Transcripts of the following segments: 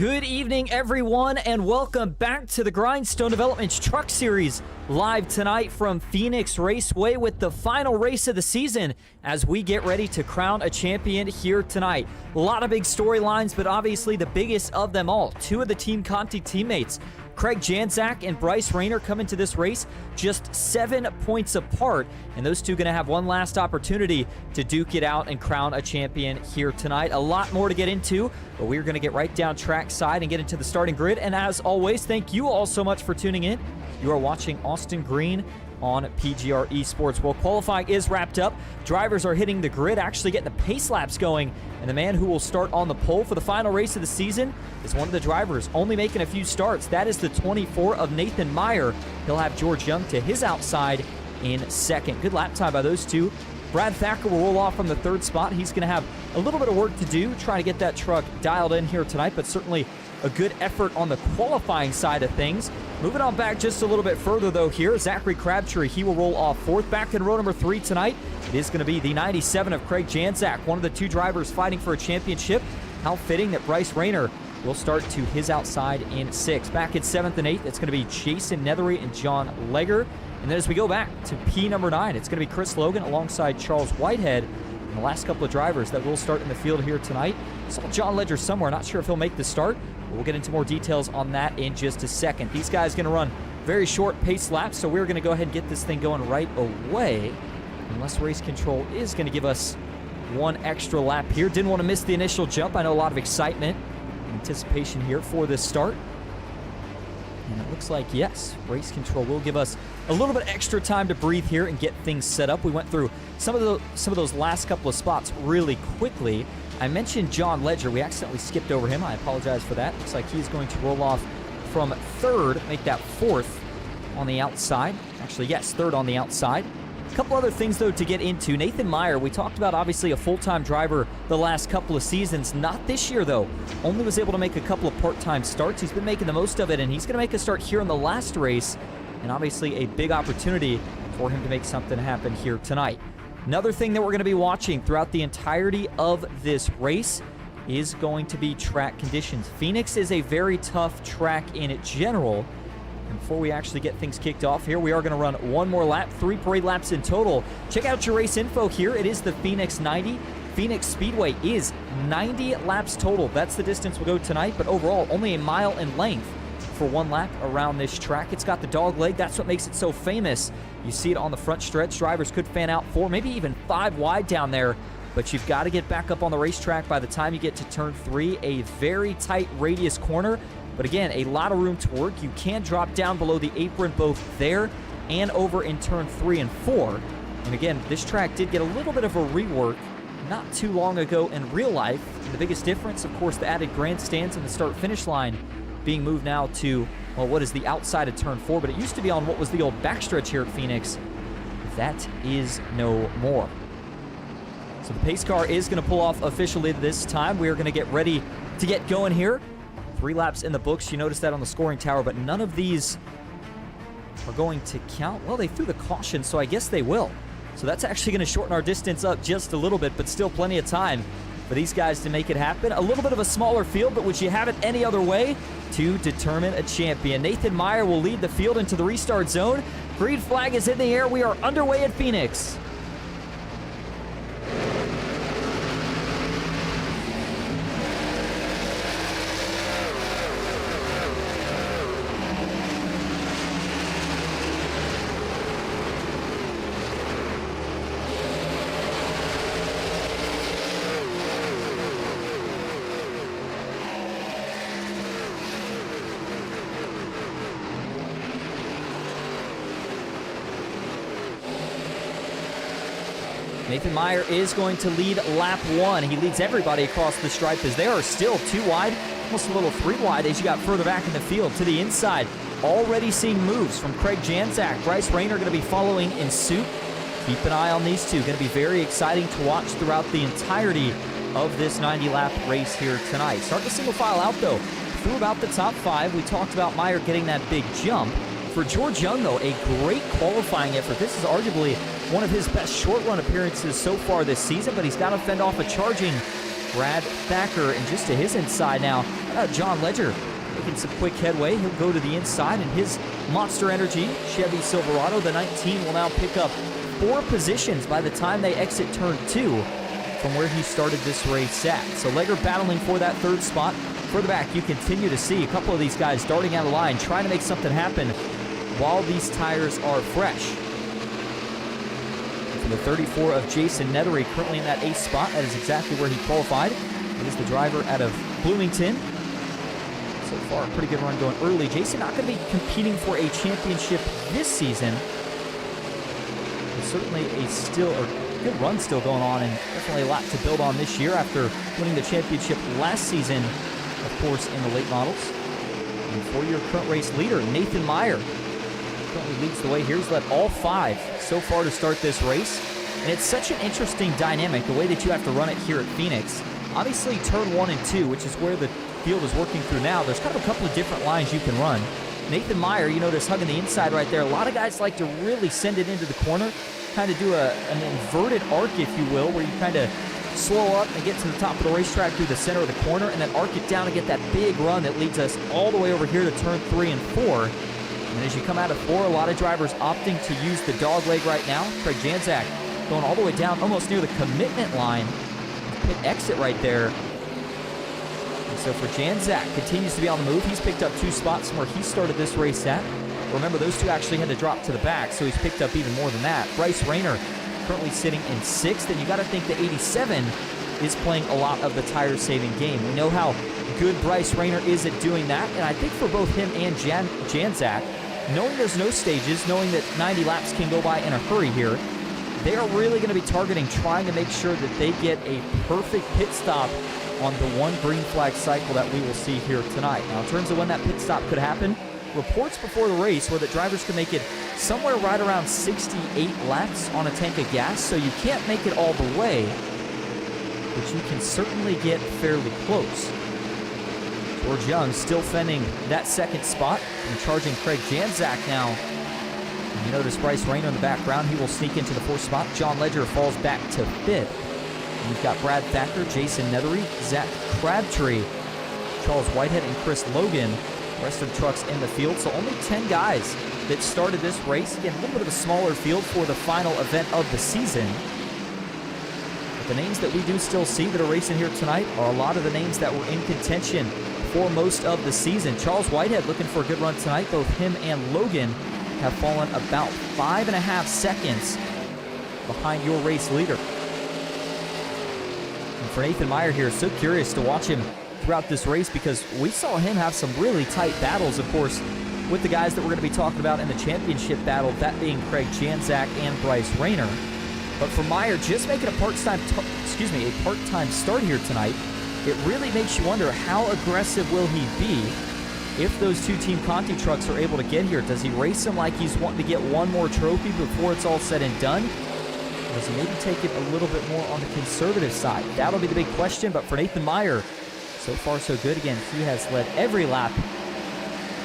Good evening, everyone, and welcome back to the Grindstone Developments Truck Series, live tonight from Phoenix Raceway with the final race of the season as we get ready to crown a champion here tonight. A lot of big storylines, but obviously the biggest of them all, two of the Team Conti teammates, Craig Janczak and Bryce Rayner, come into this race just 7 points apart, and those two going to have one last opportunity to duke it out and crown a champion here tonight. A lot more to get into, but we're going to get right down track side and get into the starting grid. And as always, thank you all so much for tuning in. You are watching Austin Green on PGR eSports. Well, qualifying is wrapped up. Drivers are hitting the grid, actually getting the pace laps going. And the man who will start on the pole for the final race of the season is one of the drivers only making a few starts. That is the 24 of Nathan Meyer. He'll have George Young to his outside in second. Good lap time by those two. Brad Thacker will roll off from the third spot. He's going to have a little bit of work to do trying to get that truck dialed in here tonight, but certainly a good effort on the qualifying side of things. Moving on back just a little bit further, though, here, Zachary Crabtree, he will roll off fourth. Back in row number 3 tonight, it is going to be the 97 of Craig Janczak, one of the two drivers fighting for a championship. How fitting that Bryce Rayner will start to his outside in 6th. Back in 7th and 8th, it's going to be Jason Nethery and John Legger. And then as we go back to P number 9, it's going to be Chris Logan alongside Charles Whitehead. And the last couple of drivers that will start in the field here tonight. Saw John Ledger somewhere, not sure if he'll make the start. But we'll get into more details on that in just a second. These guys going to run very short pace laps, so we're going to go ahead and get this thing going right away. Unless race control is going to give us one extra lap here. Didn't want to miss the initial jump. I know a lot of excitement and anticipation here for this start. And it looks like, yes, race control will give us a little bit extra time to breathe here and get things set up. We went through some of those last couple of spots really quickly. I mentioned John Ledger. We accidentally skipped over him. I apologize for that. Looks like he's going to roll off from 3rd, make that 4th on the outside. Actually, yes, 3rd on the outside. A couple other things, though, to get into. Nathan Meyer, we talked about, obviously, a full-time driver the last couple of seasons. Not this year, though. Only was able to make a couple of part-time starts. He's been making the most of it, and he's going to make a start here in the last race. And obviously a big opportunity for him to make something happen here tonight. Another thing that we're going to be watching throughout the entirety of this race is going to be track conditions. Phoenix is a very tough track in general. And before we actually get things kicked off here, we are going to run one more lap, 3 parade laps in total. Check out your race info here. It is the Phoenix 90. Phoenix Speedway is 90 laps total. That's the distance we'll go tonight, but overall only a mile in length for one lap around this track. It's got the dog leg. That's what makes it so famous. You see it on the front stretch. Drivers could fan out 4, maybe even 5 wide down there, but you've got to get back up on the racetrack by the time you get to turn 3. A very tight radius corner, but again, a lot of room to work. You can drop down below the apron both there and over in turn 3 and 4. And again, this track did get a little bit of a rework not too long ago in real life. And the biggest difference, of course, the added grandstands and the start-finish line being moved now to, well, what is the outside of turn 4, but it used to be on what was the old backstretch here at Phoenix. That is no more. So the pace car is going to pull off officially this time. We are going to get ready to get going here. 3 laps in the books. You notice that on the scoring tower, but none of these are going to count. Well, they threw the caution, so I guess they will. So that's actually going to shorten our distance up just a little bit, but still plenty of time for these guys to make it happen. A little bit of a smaller field, but would you have it any other way to determine a champion? Nathan Meyer will lead the field into the restart zone. Green flag is in the air. We are underway at Phoenix. Nathan Meyer is going to lead lap 1. He leads everybody across the stripe as they are still 2 wide, almost a little 3 wide as you got further back in the field to the inside. Already seeing moves from Craig Janczak. Bryce Rayner going to be following in suit. Keep an eye on these two. Going to be very exciting to watch throughout the entirety of this 90-lap race here tonight. Starting to single file out, though, through about the top 5. We talked about Meyer getting that big jump. For George Young, though, a great qualifying effort. This is arguably one of his best short-run appearances so far this season, but he's got to fend off a charging Brad Thacker. And just to his inside now, John Ledger making some quick headway. He'll go to the inside, and his Monster Energy Chevy Silverado, the 19, will now pick up 4 positions by the time they exit turn 2 from where he started this race at. So Ledger battling for that 3rd spot. Further back, you continue to see a couple of these guys darting out of line, trying to make something happen while these tires are fresh. The 34 of Jason Nethery currently in that 8th spot. That is exactly where he qualified. It is the driver out of Bloomington. So far, a pretty good run going early. Jason not going to be competing for a championship this season. But certainly a good run still going on, and definitely a lot to build on this year after winning the championship last season, of course, in the late models. And for your current race leader, Nathan Meyer, currently leads the way here. He's led all 5 so far to start this race. And it's such an interesting dynamic, the way that you have to run it here at Phoenix. Obviously, turn 1 and 2, which is where the field is working through now, there's kind of a couple of different lines you can run. Nathan Meyer, you notice hugging the inside right there. A lot of guys like to really send it into the corner, kind of do an inverted arc, if you will, where you kind of slow up and get to the top of the racetrack through the center of the corner, and then arc it down and get that big run that leads us all the way over here to turn 3 and 4. And as you come out of 4, a lot of drivers opting to use the dog leg right now. Craig Janczak going all the way down, almost near the commitment line. Pit exit right there. And so for Janczak, continues to be on the move. He's picked up 2 spots from where he started this race at. Remember, those 2 actually had to drop to the back, so he's picked up even more than that. Bryce Rayner currently sitting in 6th, and you got to think the 87 is playing a lot of the tire-saving game. We know how good Bryce Rayner is at doing that, and I think for both him and Janczak, knowing there's no stages, knowing that 90 laps can go by in a hurry here, they are really going to be targeting trying to make sure that they get a perfect pit stop on the 1 green flag cycle that we will see here tonight. Now, in terms of when that pit stop could happen, reports before the race were that drivers could make it somewhere right around 68 laps on a tank of gas, so you can't make it all the way, but you can certainly get fairly close. George Young still fending that 2nd spot and charging Craig Janczak now. And you notice Bryce Rayner in the background. He will sneak into the 4th spot. John Ledger falls back to 5th. And we've got Brad Thacker, Jason Nethery, Zach Crabtree, Charles Whitehead, and Chris Logan The rest of the trucks in the field, so only 10 guys that started this race. Again, a little bit of a smaller field for the final event of the season. But the names that we do still see that are racing here tonight are a lot of the names that were in contention for most of the season. Charles Whitehead looking for a good run tonight. Both him and Logan have fallen about 5.5 seconds behind your race leader. And for Nathan Meyer here, so curious to watch him throughout this race because we saw him have some really tight battles, of course, with the guys that we're going to be talking about in the championship battle, that being Craig Janczak and Bryce Rayner. But for Meyer, just making a part-time start here tonight, it really makes you wonder how aggressive will he be if those two Team Conti trucks are able to get here. Does he race them like he's wanting to get one more trophy before it's all said and done? Or does he maybe take it a little bit more on the conservative side? That'll be the big question, but for Nathan Meyer, so far so good. Again, he has led every lap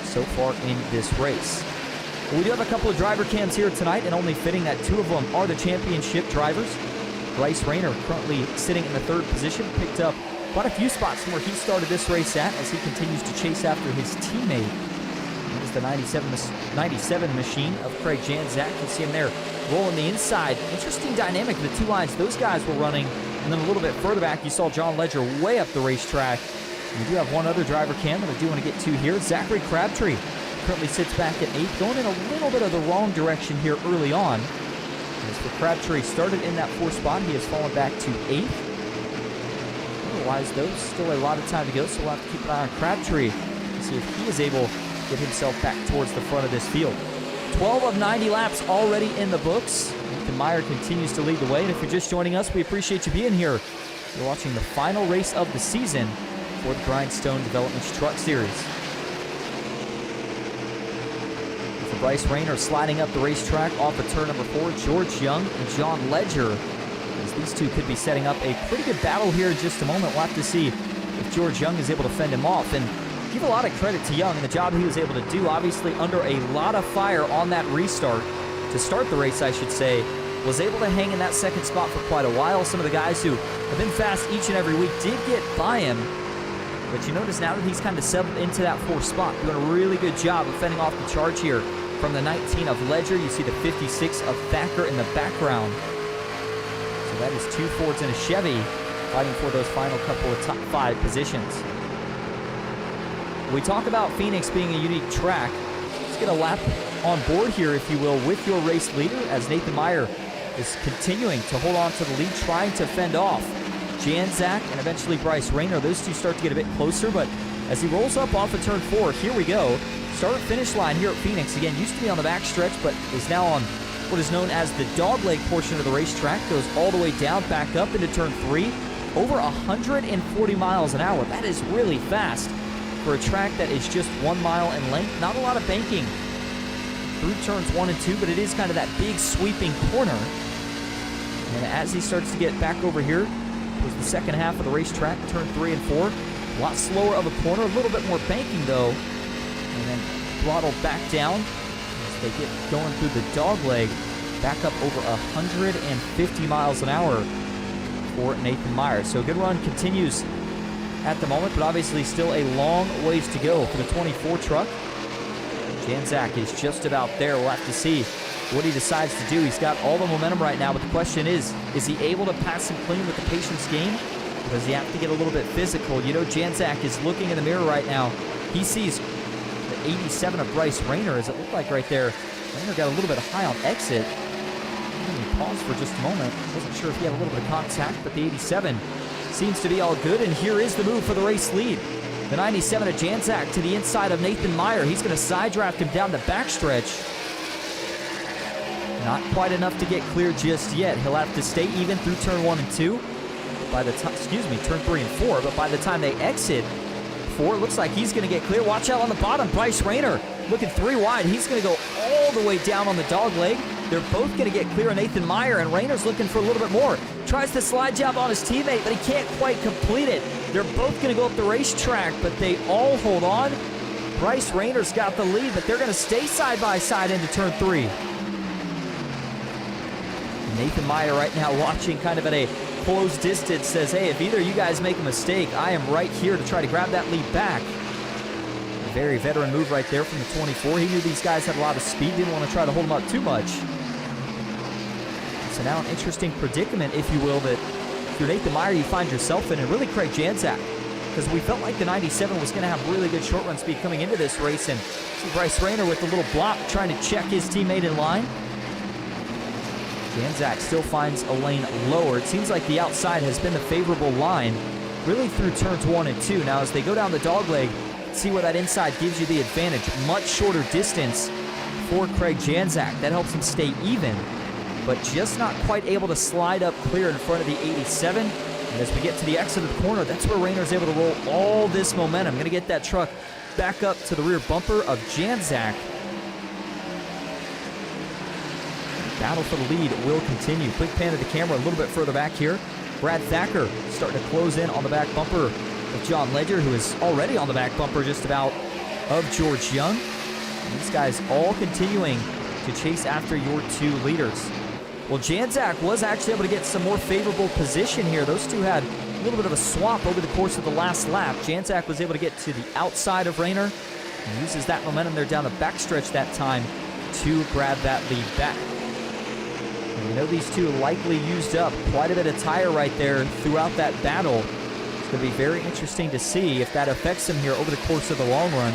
so far in this race. Well, we do have a couple of driver cams here tonight, and only fitting that two of them are the championship drivers. Bryce Rayner currently sitting in the third position, picked up quite a few spots from where he started this race at as he continues to chase after his teammate. That is the 97 machine of Craig Janczak. You see him there rolling the inside. Interesting dynamic of the two lines those guys were running. And then a little bit further back, you saw John Ledger way up the racetrack. We do have one other driver cam that I do want to get to here. Zachary Crabtree currently sits back at 8th, going in a little bit of the wrong direction here early on. As for Crabtree, started in that 4th spot. He has fallen back to 8th. Otherwise, though, still a lot of time to go, so we'll have to keep an eye on Crabtree and see if he is able to get himself back towards the front of this field. 12 of 90 laps already in the books. Nathan Meyer continues to lead the way, and if you're just joining us, we appreciate you being here. You're watching the final race of the season for the Grindstone Developments Truck Series. For Bryce Rayner sliding up the racetrack off of turn number 4, George Young and John Ledger. As these two could be setting up a pretty good battle here in just a moment. We'll have to see if George Young is able to fend him off. And give a lot of credit to Young and the job he was able to do, obviously under a lot of fire on that restart. To start the race, I should say, was able to hang in that 2nd spot for quite a while. Some of the guys who have been fast each and every week did get by him. But you notice now that he's kind of settled into that 4th spot, doing a really good job of fending off the charge here from the 19 of Ledger. You see the 56 of Thacker in the background. So that is 2 Fords and a Chevy fighting for those final couple of top 5 positions. We talk about Phoenix being a unique track. Let's get a lap on board here, if you will, with your race leader as Nathan Meyer is continuing to hold on to the lead, trying to fend off Janczak and eventually Bryce Rayner. Those two start to get a bit closer, but as he rolls up off of turn 4, here we go. Start-finish line here at Phoenix. Again, used to be on the back stretch, but is now on what is known as the dogleg portion of the racetrack. Goes all the way down, back up into turn 3. Over 140 miles an hour. That is really fast for a track that is just 1 mile in length. Not a lot of banking through turns 1 and 2, but it is kind of that big sweeping corner. And as he starts to get back over here, towards the second half of the racetrack, turn 3 and 4, a lot slower of a corner, a little bit more banking though, and then throttle back down as they get going through the dog leg, back up over 150 miles an hour for Nathan Meyer. So good run continues at the moment, but obviously still a long ways to go for the 24 truck. Janczak is just about there. We'll have to see what he decides to do. He's got all the momentum right now, but the question is he able to pass him clean with the patience game? Or does he have to get a little bit physical? You know, Janczak is looking in the mirror right now. He sees the 87 of Bryce Rayner, as it looked like right there. Rayner got a little bit high on exit. He paused for just a moment. Wasn't sure if he had a little bit of contact, but the 87 seems to be all good, and here is the move for the race lead. The 97 of Janczak to the inside of Nathan Meyer. He's going to side draft him down the backstretch. Not quite enough to get clear just yet. He'll have to stay even through turn 1 and 2. By the time, turn 3 and 4. But by the time they exit 4, it looks like he's going to get clear. Watch out on the bottom. Bryce Rayner looking 3 wide. He's going to go all the way down on the dog leg. They're both going to get clear on Nathan Meyer, and Rayner's looking for a little bit more. Tries to slide job on his teammate, but he can't quite complete it. They're both going to go up the racetrack, but they all hold on. Bryce Rayner's got the lead, but they're going to stay side by side into turn 3. Nathan Meyer right now watching kind of at a close distance, says, hey, if either of you guys make a mistake, I am right here to try to grab that lead back. Very veteran move right there from the 24. He knew these guys had a lot of speed, didn't want to try to hold them up too much. So now an interesting predicament, if you will, that if you're Nathan Meyer, you find yourself in, and really Craig Janczak, because we felt like the 97 was going to have really good short run speed coming into this race, and see Bryce Rayner with a little block trying to check his teammate in line. Janczak still finds a lane lower. It seems like the outside has been the favorable line really through turns 1 and 2. Now as they go down the dogleg, see where that inside gives you the advantage. Much shorter distance for Craig Janczak. That helps him stay even, but just not quite able to slide up clear in front of the 87. And as we get to the exit of the corner, that's where Rayner's able to roll all this momentum. Going to get that truck back up to the rear bumper of Janczak. Battle for the lead will continue. Quick pan of the camera a little bit further back here. Brad Thacker starting to close in on the back bumper of John Ledger, who is already on the back bumper just about of George Young. And these guys all continuing to chase after your two leaders. Well, Janczak was actually able to get some more favorable position here. Those two had a little bit of a swap over the course of the last lap. Janczak was able to get to the outside of Rayner and uses that momentum there down the backstretch that time to grab that lead back. And we know these two likely used up quite a bit of tire right there throughout that battle. It's going to be very interesting to see if that affects them here over the course of the long run.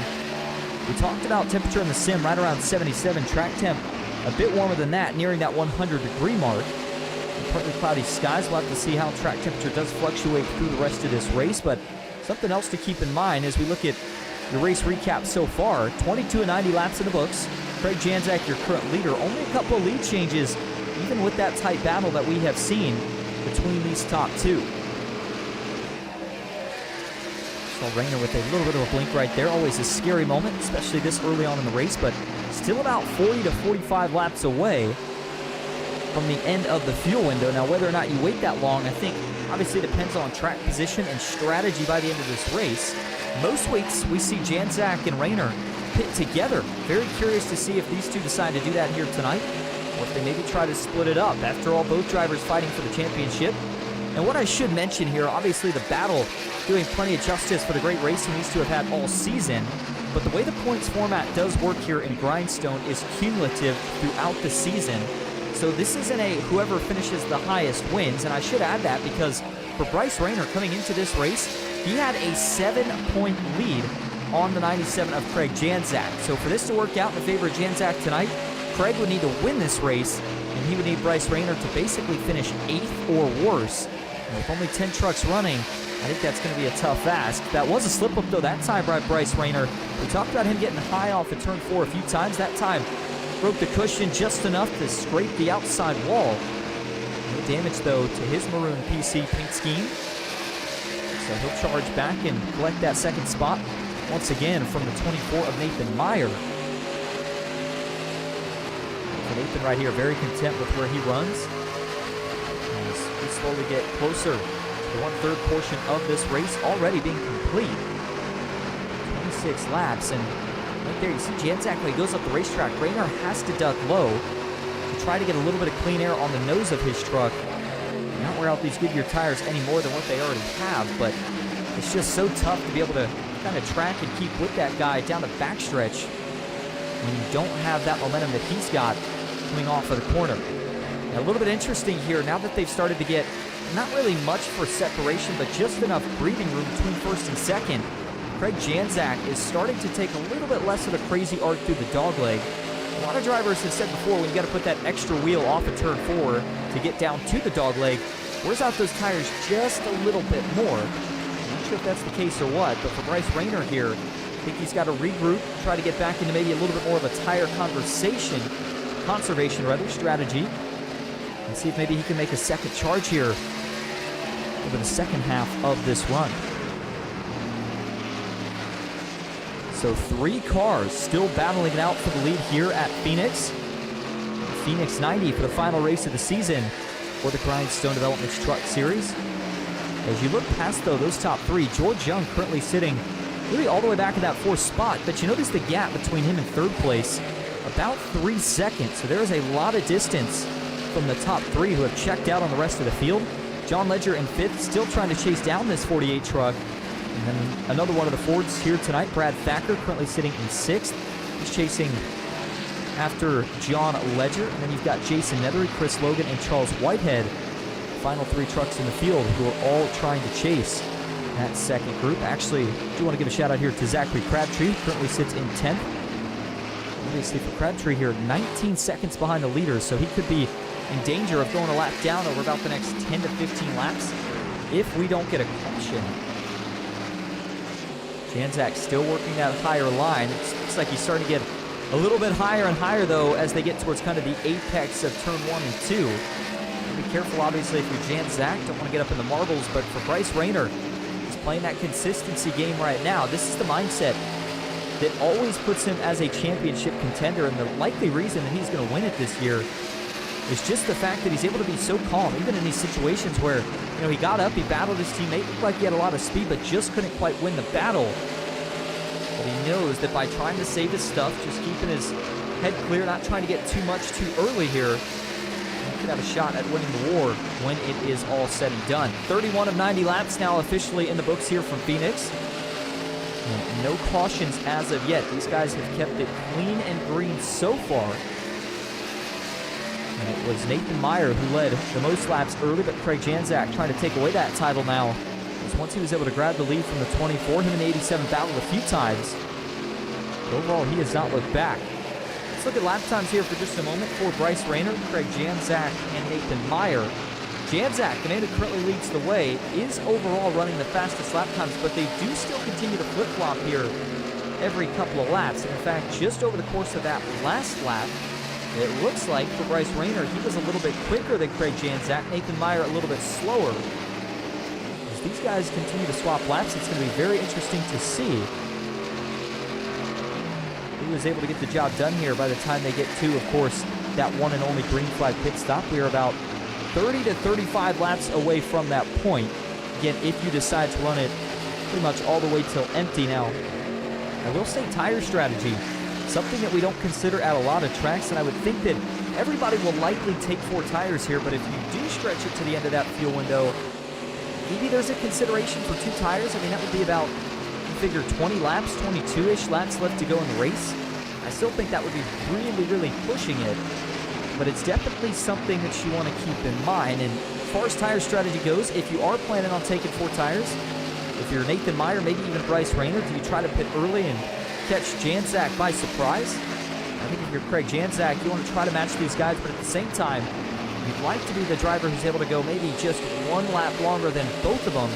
We talked about temperature in the sim right around 77. Track temp a bit warmer than that, nearing that 100-degree mark. And partly cloudy skies. We'll have to see how track temperature does fluctuate through the rest of this race. But something else to keep in mind as we look at the race recap so far. 22 and 90 laps in the books. Craig Janczak, your current leader. Only a couple of lead changes, even with that tight battle that we have seen between these top two. Saw Rayner with a little bit of a blink right there. Always a scary moment, especially this early on in the race, but still about 40 to 45 laps away from the end of the fuel window. Now, whether or not you wait that long, I think obviously depends on track position and strategy by the end of this race. Most weeks we see Janczak and Rayner pit together. Very curious to see if these two decide to do that here tonight, or if they maybe try to split it up. After all, both drivers fighting for the championship. And what I should mention here, obviously the battle doing plenty of justice for the great racing these two have had all season, but the way the points format does work here in Grindstone is cumulative throughout the season. So this isn't a whoever finishes the highest wins, and I should add that because for Bryce Rayner coming into this race, he had a 7-point lead on the 97 of Craig Janczak. So for this to work out in favor of Janczak tonight, Craig would need to win this race, and he would need Bryce Rayner to basically finish 8th or worse. And with only 10 trucks running, I think that's going to be a tough ask. That was a slip-up, though, that time by Bryce Rayner. We talked about him getting high off of turn 4 a few times. That time broke the cushion just enough to scrape the outside wall. No damage, though, to his maroon PC paint scheme. So he'll charge back and collect that second spot once again from the 24 of Nathan Meyer. Nathan right here, very content with where he runs. As we slowly get closer to the 1/3 portion of this race already being complete. 26 laps, and right there you see Janczak when he goes up the racetrack. Rayner has to duck low to try to get a little bit of clean air on the nose of his truck. Not wear out these Goodyear tires any more than what they already have, but it's just so tough to be able to kind of track and keep with that guy down the backstretch when you don't have that momentum that he's got coming off of the corner. Now, a little bit interesting here, now that they've started to get not really much for separation, but just enough breathing room between first and second, Craig Janczak is starting to take a little bit less of a crazy arc through the dogleg. A lot of drivers have said before, when you got to put that extra wheel off of turn 4 to get down to the dogleg, wears out those tires just a little bit more. I'm not sure if that's the case or what, but for Bryce Rayner here, I think he's got to regroup, try to get back into maybe a little bit more of a tire conservation strategy, and see if maybe he can make a second charge here over the second half of this run. So 3 cars still battling it out for the lead here at Phoenix. Phoenix 90 for the final race of the season for the Grindstone Developments Truck Series. As you look past, though, those top 3, George Young currently sitting really all the way back in that 4th spot, but you notice the gap between him and 3rd place, about 3 seconds. So there is a lot of distance from the top 3 who have checked out on the rest of the field. John Ledger in 5th, still trying to chase down this 48 truck. And then another one of the Fords here tonight, Brad Thacker, currently sitting in 6th. He's chasing after John Ledger. And then you've got Jason Nethery, Chris Logan, and Charles Whitehead. Final 3 trucks in the field who are all trying to chase that second group. Actually, I do want to give a shout out here to Zachary Crabtree, who currently sits in 10th. Obviously for Crabtree here, 19 seconds behind the leaders, so he could be in danger of going a lap down over about the next 10 to 15 laps if we don't get a caution. Janczak still working that higher line. It looks like he's starting to get a little bit higher and higher, though, as they get towards kind of the apex of turn 1 and 2. Be careful, obviously, if you're Janczak. Don't want to get up in the marbles, but for Bryce Rayner, he's playing that consistency game right now. This is the mindset that always puts him as a championship contender, and the likely reason that he's going to win it this year is just the fact that he's able to be so calm, even in these situations where, you know, he got up, he battled his teammate, looked like he had a lot of speed, but just couldn't quite win the battle. But he knows that by trying to save his stuff, just keeping his head clear, not trying to get too much too early here, he could have a shot at winning the war when it is all said and done. 31 of 90 laps now officially in the books here from Phoenix. And no cautions as of yet. These guys have kept it clean and green so far. And it was Nathan Meyer who led the most laps early, but Craig Janczak trying to take away that title now. Because once he was able to grab the lead from the 24, him and 87 battled a few times. But overall, he has not looked back. Let's look at lap times here for just a moment for Bryce Rayner, Craig Janczak, and Nathan Meyer. Janczak, the man who currently leads the way, is overall running the fastest lap times, but they do still continue to flip-flop here every couple of laps. And in fact, just over the course of that last lap, it looks like for Bryce Rayner, he was a little bit quicker than Craig Janczak. Nathan Meyer a little bit slower. As these guys continue to swap laps, it's going to be very interesting to see who is able to get the job done here by the time they get to, of course, that one and only green flag pit stop. We are about 30 to 35 laps away from that point. Again, if you decide to run it pretty much all the way till empty. Now, I will say tire strategy, something that we don't consider at a lot of tracks, and I would think that everybody will likely take 4 tires here, but if you do stretch it to the end of that fuel window, maybe there's a consideration for 2 tires. I mean, that would be about, you figure, 20 laps, 22-ish laps left to go in the race. I still think that would be really, really pushing it, but it's definitely something that you want to keep in mind. And as far as tire strategy goes, if you are planning on taking 4 tires, if you're Nathan Meyer, maybe even Bryce Rayner, do you try to pit early and catch Janczak by surprise? I think if you're Craig Janczak, you want to try to match these guys, but at the same time, you'd like to be the driver who's able to go maybe just 1 lap longer than both of them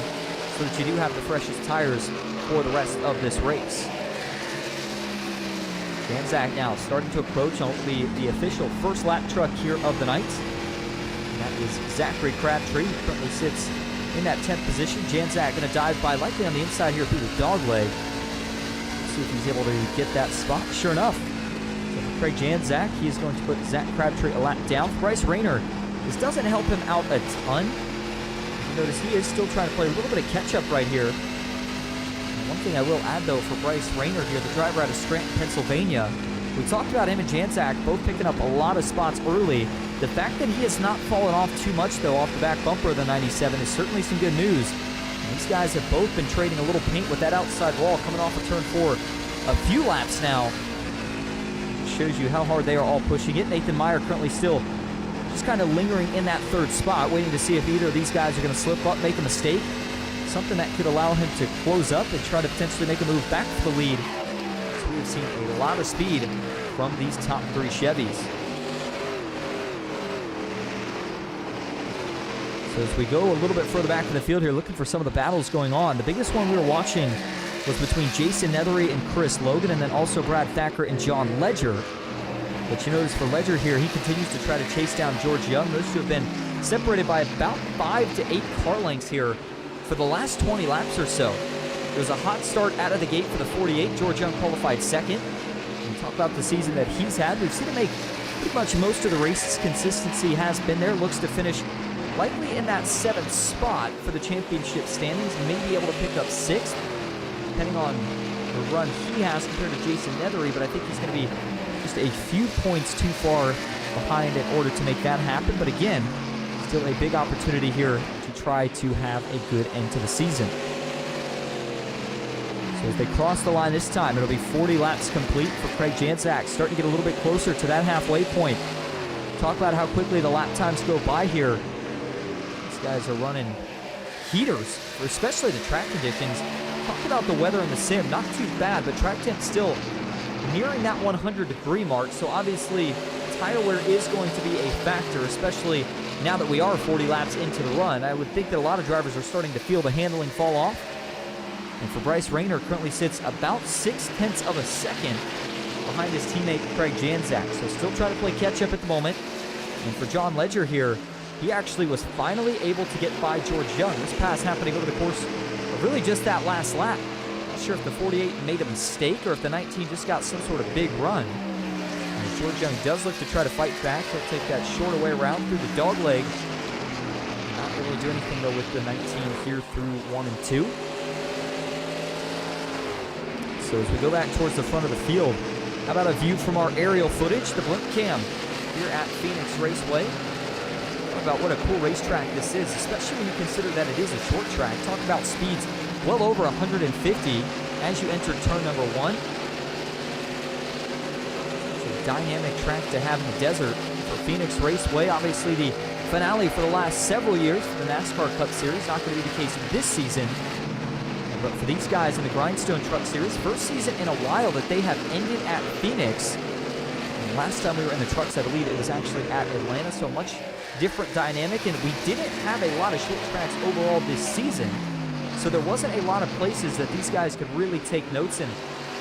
so that you do have the freshest tires for the rest of this race. Janczak now starting to approach on the official first lap truck here of the night. And that is Zachary Crabtree, who currently sits in that 10th position. Janczak going to dive by likely on the inside here through the dog leg. See if he's able to get that spot. Sure enough. So for Craig Janczak, he is going to put Zach Crabtree a lap down. For Bryce Rayner, this doesn't help him out a ton. You notice he is still trying to play a little bit of catch-up right here. One thing I will add, though, for Bryce Rayner here, the driver out of Scranton, Pennsylvania, we talked about him and Janczak both picking up a lot of spots early. The fact that he has not fallen off too much, though, off the back bumper of the 97 is certainly some good news. And these guys have both been trading a little paint with that outside wall coming off of turn 4 a few laps now. Shows you how hard they are all pushing it. Nathan Meyer currently still just kind of lingering in that 3rd spot, waiting to see if either of these guys are going to slip up, make a mistake. Something that could allow him to close up and try to potentially make a move back to the lead. So we have seen a lot of speed from these top 3 Chevys. So as we go a little bit further back in the field here, looking for some of the battles going on. The biggest one we were watching was between Jason Nethery and Chris Logan, and then also Brad Thacker and John Ledger. But you notice for Ledger here, he continues to try to chase down George Young. Those two have been separated by about 5 to 8 car lengths here for the last 20 laps or so. There was a hot start out of the gate for the 48. George Young qualified 2nd. When we talk about the season that he's had, we've seen him make pretty much most of the races. Consistency has been there. Looks to finish likely in that 7th spot for the championship standings. May be able to pick up 6th, depending on the run he has compared to Jason Nethery, but I think he's going to be just a few points too far behind in order to make that happen. But again, still a big opportunity here to try to have a good end to the season. So as they cross the line this time, it'll be 40 laps complete for Craig Janczak, starting to get a little bit closer to that halfway point. Talk about how quickly the lap times go by here. These guys are running heaters, especially the track conditions. Talk about the weather in the sim, not too bad, but track temp still nearing that 100-degree mark, so obviously tire wear is going to be a factor, especially now that we are 40 laps into the run. I would think that a lot of drivers are starting to feel the handling fall off. And for Bryce Rayner, currently sits about 0.6 of a second behind his teammate Craig Janczak, so still trying to play catch-up at the moment. And for John Ledger here, he actually was finally able to get by George Young. This pass happening over the course of really just that last lap. Not sure if the 48 made a mistake or if the 19 just got some sort of big run. And George Young does look to try to fight back. He'll take that shorter way around through the dog leg. Not able to do anything though with the 19 here through 1 and 2. So as we go back towards the front of the field, how about a view from our aerial footage, the blimp cam here at Phoenix Raceway. Talk about what a cool racetrack this is, especially when you consider that it is a short track. Talk about speeds well over 150 as you enter turn number 1. It's a dynamic track to have in the desert for Phoenix Raceway. Obviously the finale for the last several years for the NASCAR Cup Series. Not going to be the case this season. But for these guys in the Grindstone Truck Series, first season in a while that they have ended at Phoenix. And last time we were in the trucks, I believe it was actually at Atlanta, so much different dynamic. And we didn't have a lot of short tracks overall this season. So there wasn't a lot of places that these guys could really take notes and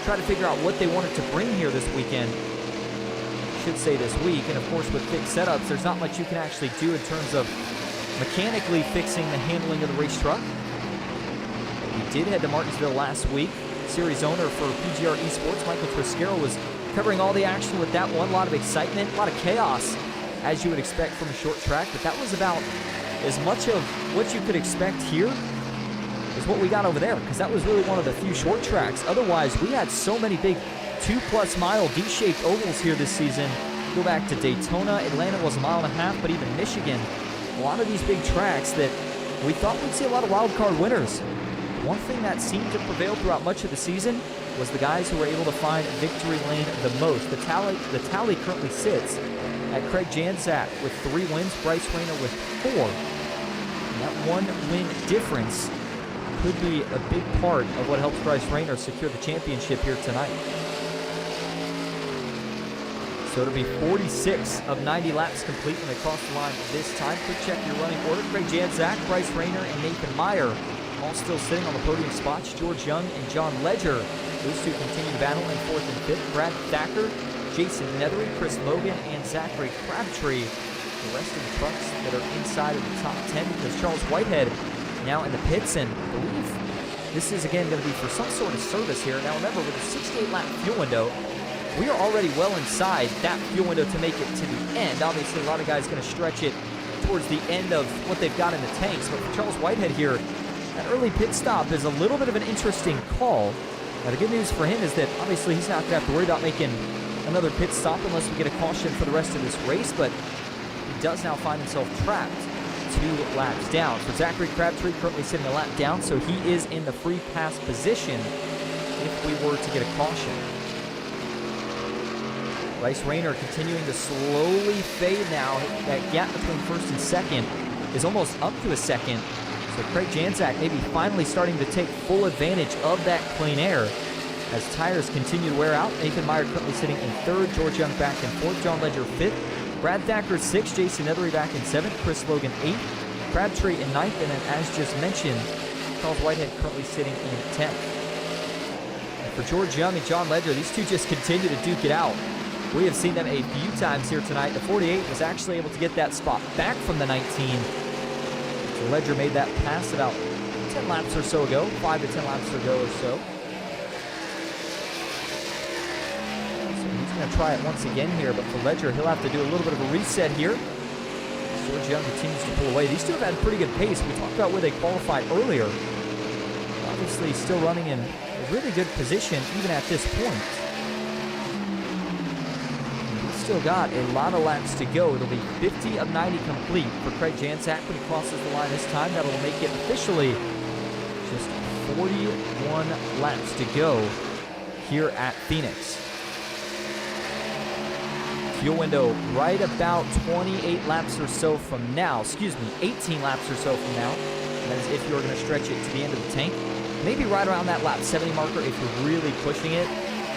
try to figure out what they wanted to bring here this weekend. I should say this week. And of course, with fixed setups, there's not much you can actually do in terms of mechanically fixing the handling of the race truck. We did head to Martinsville last week. Series owner for PGR eSports, Michael Triscaro, was covering all the action with that one. A lot of excitement, a lot of chaos, as you would expect from a short track. But that was about as much of what you could expect here as what we got over there, because that was really one of the few short tracks. Otherwise, we had so many big 2+ mile D-shaped ovals here this season. Go back to Daytona. Atlanta was 1.5 miles, but even Michigan. A lot of these big tracks that we thought we'd see a lot of wild card winners. One thing that seemed to prevail throughout much of the season was the guys who were able to find victory lane the most. The tally currently sits at Craig Janczak with 3 wins, Bryce Rayner with 4. And that 1-win difference could be a big part of what helps Bryce Rayner secure the championship here tonight. So it'll be 46 of 90 laps complete when they cross the line this time. Quick check your running order. Craig Janczak, Bryce Rayner, and Nathan Meyer all still sitting on the podium spots. George Young and John Ledger, those two continue to battle in 4th and 5th. Brad Thacker, Jason Nethery, Chris Logan, and Zachary Crabtree. The rest of the trucks that are inside of the top 10, because Charles Whitehead now in the pits, and I believe this is again going to be for some sort of service here. Now remember, with a 68-lap fuel window, we are already well inside that fuel window to make it to the end. Obviously, a lot of guys going to stretch it towards the end of what they've got in the tanks, but for Charles Whitehead here, that early pit stop is a little bit of an interesting call. Now, the good news for him is that obviously he's not going to have to worry about making another pit stop unless we get a caution for the rest of this race, but he does now find himself trapped 2 laps down. For Zachary Crabtree, currently sitting a lap down, so he is in the free pass position if we were to get a caution. Bryce Rayner continuing to slowly fade now. That gap between first and second is almost up to a second. So Craig Janczak maybe finally starting to take full advantage of that clean air as tires continue to wear out. Nathan Meyer currently sitting in 3rd, George Young back in 4th, John Ledger 5th, Brad Thacker 6th, Jason Nethery back in 7th, Chris Logan 8th, Crabtree in 9th, and then as just mentioned, Charles Whitehead currently sitting in 10th. And for George Young and John Ledger, these two just continue to duke it out. We have seen them a few times here tonight. The 48 was actually able to get that spot back from the 19. So Ledger made that pass about 10 laps or so ago, 5 to 10 laps ago or so. So he's going to try it once again here, but for Ledger, he'll have to do a little bit of a reset here. George Young continues to pull away. These two have had pretty good pace. We talked about where they qualified earlier. Obviously still running in a really good position even at this point. Still got a lot of laps to go. It'll be 50 of 90 complete for Craig Janczak when he crosses the line this time. That'll make it officially just 41 laps to go here at Phoenix. Fuel window right about 28 laps or so from now. 18 laps or so from now. That is if you're going to stretch it to the end of the tank. Maybe right around that lap 70 marker if you're really pushing it.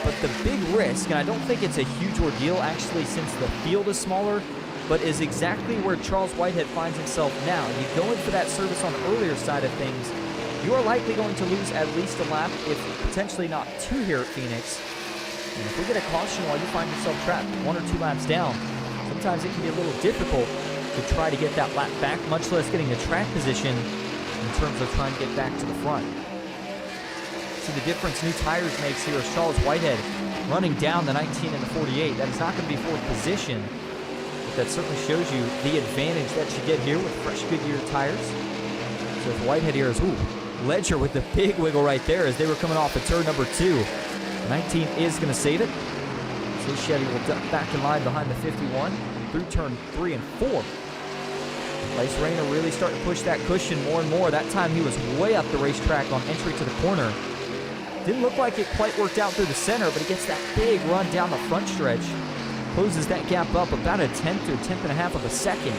But the big risk, and I don't think it's a huge ordeal actually since the field is smaller, but is exactly where Charles Whitehead finds himself now. You go in for that service on the earlier side of things, you are likely going to lose at least a lap, if potentially not two here at Phoenix. And if we get a caution while you find yourself trapped 1 or 2 laps down, sometimes it can be a little difficult to try to get that lap back, much less getting the track position in terms of trying to get back to the front. See the difference new tires makes here is Charles Whitehead running down the 19 and the 48. That is not going to be fourth position, but that certainly shows you the advantage that you get here with fresh Goodyear tires. So if Whitehead here is, Ledger with the big wiggle right there as they were coming off of turn number 2. The 19 is going to save it. So Chevy will duck back in line behind the 51 through turn 3 and 4. Lace Rayner really starting to push that cushion more and more. That time he was way up the racetrack on entry to the corner. Didn't look like it quite worked out through the center, but he gets that big run down the front stretch. Closes that gap up about a tenth or tenth and a half of a second.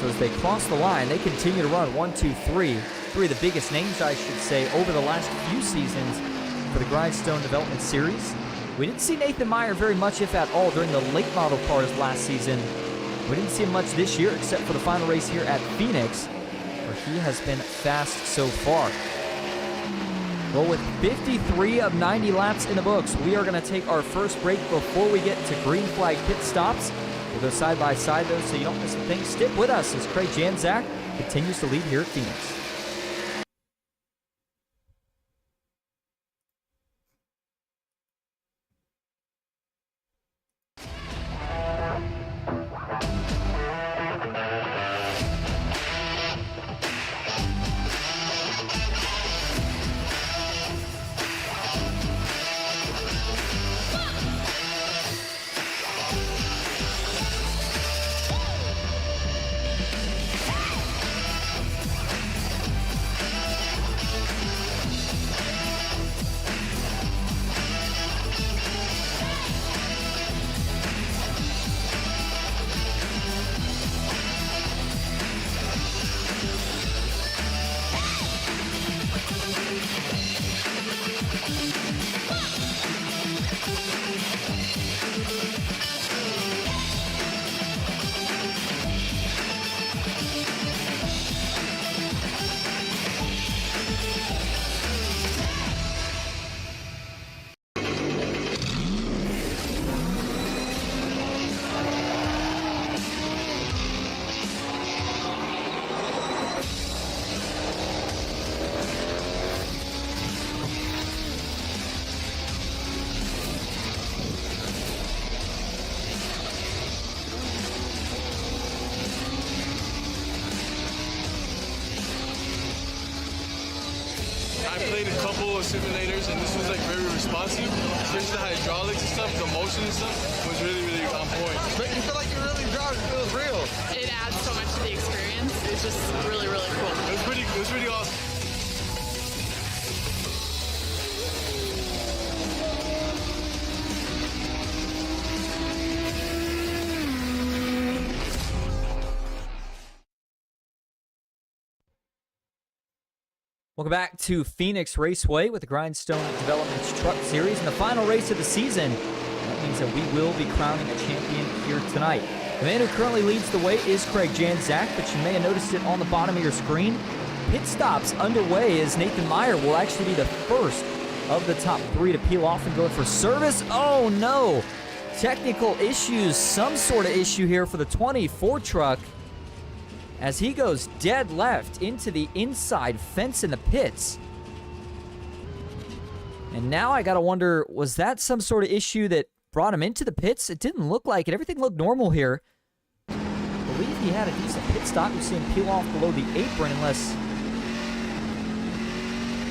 So as they cross the line, they continue to run 1, 2, 3. Three of the biggest names, I should say, over the last few seasons for the Grindstone Development Series. We didn't see Nathan Meyer very much, if at all, during the late model cars last season. We didn't see him much this year, except for the final race here at Phoenix, where he has been fast so far. Well, with 53 of 90 laps in the books, we are going to take our first break before we get to green flag pit stops. We'll go side by side, though, so you don't miss a thing. Stick with us as Craig Janczak continues to lead here at Phoenix. I played a couple of simulators and this was like very responsive, especially the hydraulics and stuff, the motion and stuff was really, really on point. But you feel like you're really driving, it feels real. It adds so much to the experience. It's just really, really cool. It was pretty awesome. Welcome back to Phoenix Raceway with the Grindstone Developments Truck Series and the final race of the season. That means that we will be crowning a champion here tonight. The man who currently leads the way is Craig Janczak, but you may have noticed it on the bottom of your screen. Pit stops underway as Nathan Meyer will actually be the first of the top 3 to peel off and go for service. Oh no! Technical issues, some sort of issue here for the 24 truck, as he goes dead left into the inside fence in the pits. And now I gotta wonder, was that some sort of issue that brought him into the pits? It didn't look like it. Everything looked normal here. I believe he had a decent pit stop. You see him peel off below the apron unless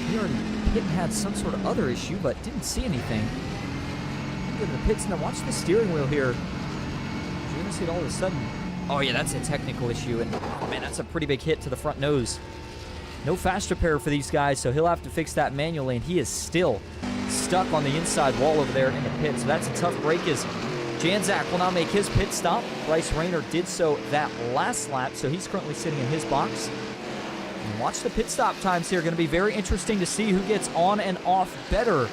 he already hit and had some sort of other issue, but didn't see anything. Get in the pits. Now watch the steering wheel here. You're gonna see it all of a sudden. Oh, yeah, that's a technical issue. And, oh, man, that's a pretty big hit to the front nose. No fast repair for these guys, so he'll have to fix that manually, and he is still stuck on the inside wall over there in the pit. So that's a tough break as Janczak will now make his pit stop. Bryce Rayner did so that last lap, so he's currently sitting in his box. And watch the pit stop times here. Going to be very interesting to see who gets on and off better.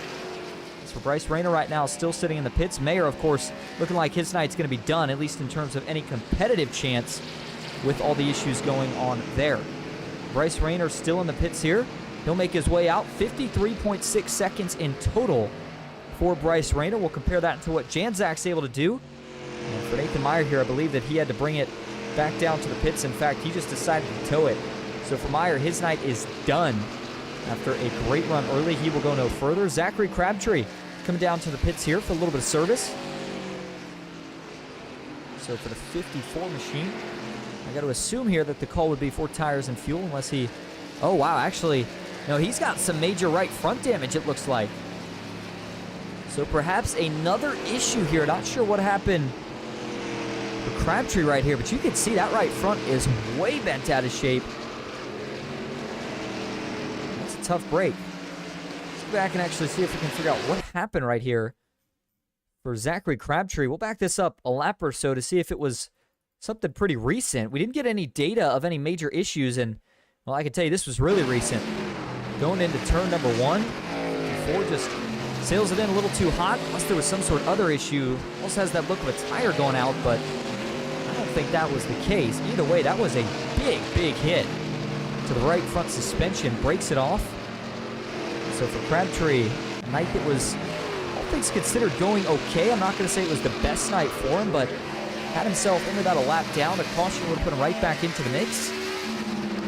As for Bryce Rayner right now, still sitting in the pits. Mayer, of course, looking like his night's going to be done, at least in terms of any competitive chance with all the issues going on there. Bryce Rayner still in the pits here. He'll make his way out. 53.6 seconds in total for Bryce Rayner. We'll compare that to what Janczak's able to do. And for Nathan Meyer here, I believe that he had to bring it back down to the pits. In fact, he just decided to tow it. So for Meyer, his night is done. After a great run early, he will go no further. Zachary Crabtree coming down to the pits here for a little bit of service. So for the 54 machine, I got to assume here that the call would be for tires and fuel unless he... Oh, wow, actually, no, he's got some major right front damage, it looks like. So perhaps another issue here. Not sure what happened for Crabtree right here, but you can see that right front is way bent out of shape. That's a tough break. Let's go back and actually see if we can figure out what happened right here for Zachary Crabtree. We'll back this up a lap or so to see if it was something pretty recent. We didn't get any data of any major issues, and, well, I can tell you this was really recent. Going into turn number 1, Ford just sails it in a little too hot, unless there was some sort of other issue. Almost has that look of a tire going out, but I don't think that was the case. Either way, that was a big, big hit to the right front suspension. Breaks it off. So for Crabtree, a night that was, all things considered, going okay. I'm not going to say it was the best night for him, but had himself only about a lap down. The caution would put him right back into the mix.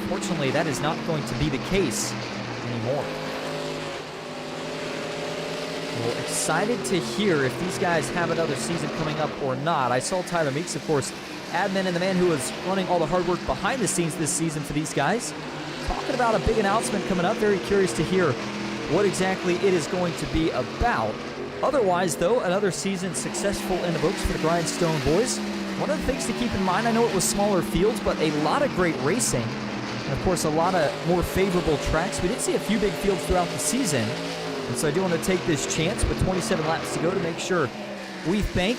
Fortunately, that is not going to be the case anymore. Well, excited to hear if these guys have another season coming up or not. I saw Tyler Meeks, of course, admin and the man who was running all the hard work behind the scenes this season for these guys, talking about a big announcement coming up. Very curious to hear what exactly it is going to be about. Otherwise, though, another season successful in the books for the Grindstone boys. One of the things to keep in mind, I know it was smaller fields, but a lot of great racing. And, of course, a lot of more favorable tracks. We did see a few big fields throughout the season. And so I do want to take this chance with 27 laps to go to make sure we thank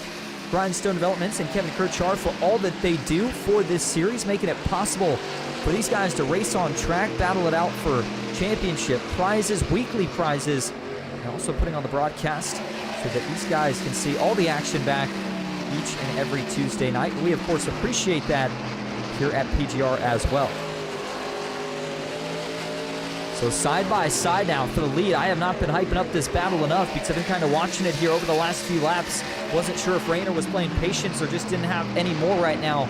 Grindstone Developments and Kevin Kirchard for all that they do for this series, making it possible for these guys to race on track, battle it out for championship prizes, weekly prizes, and also putting on the broadcast so that these guys can see all the action back each and every Tuesday night. We, of course, appreciate that here at PGR as well. So side by side now for the lead. I have not been hyping up this battle enough because I've been kind of watching it here over the last few laps. Wasn't sure if Rayner was playing patience or just didn't have any more right now.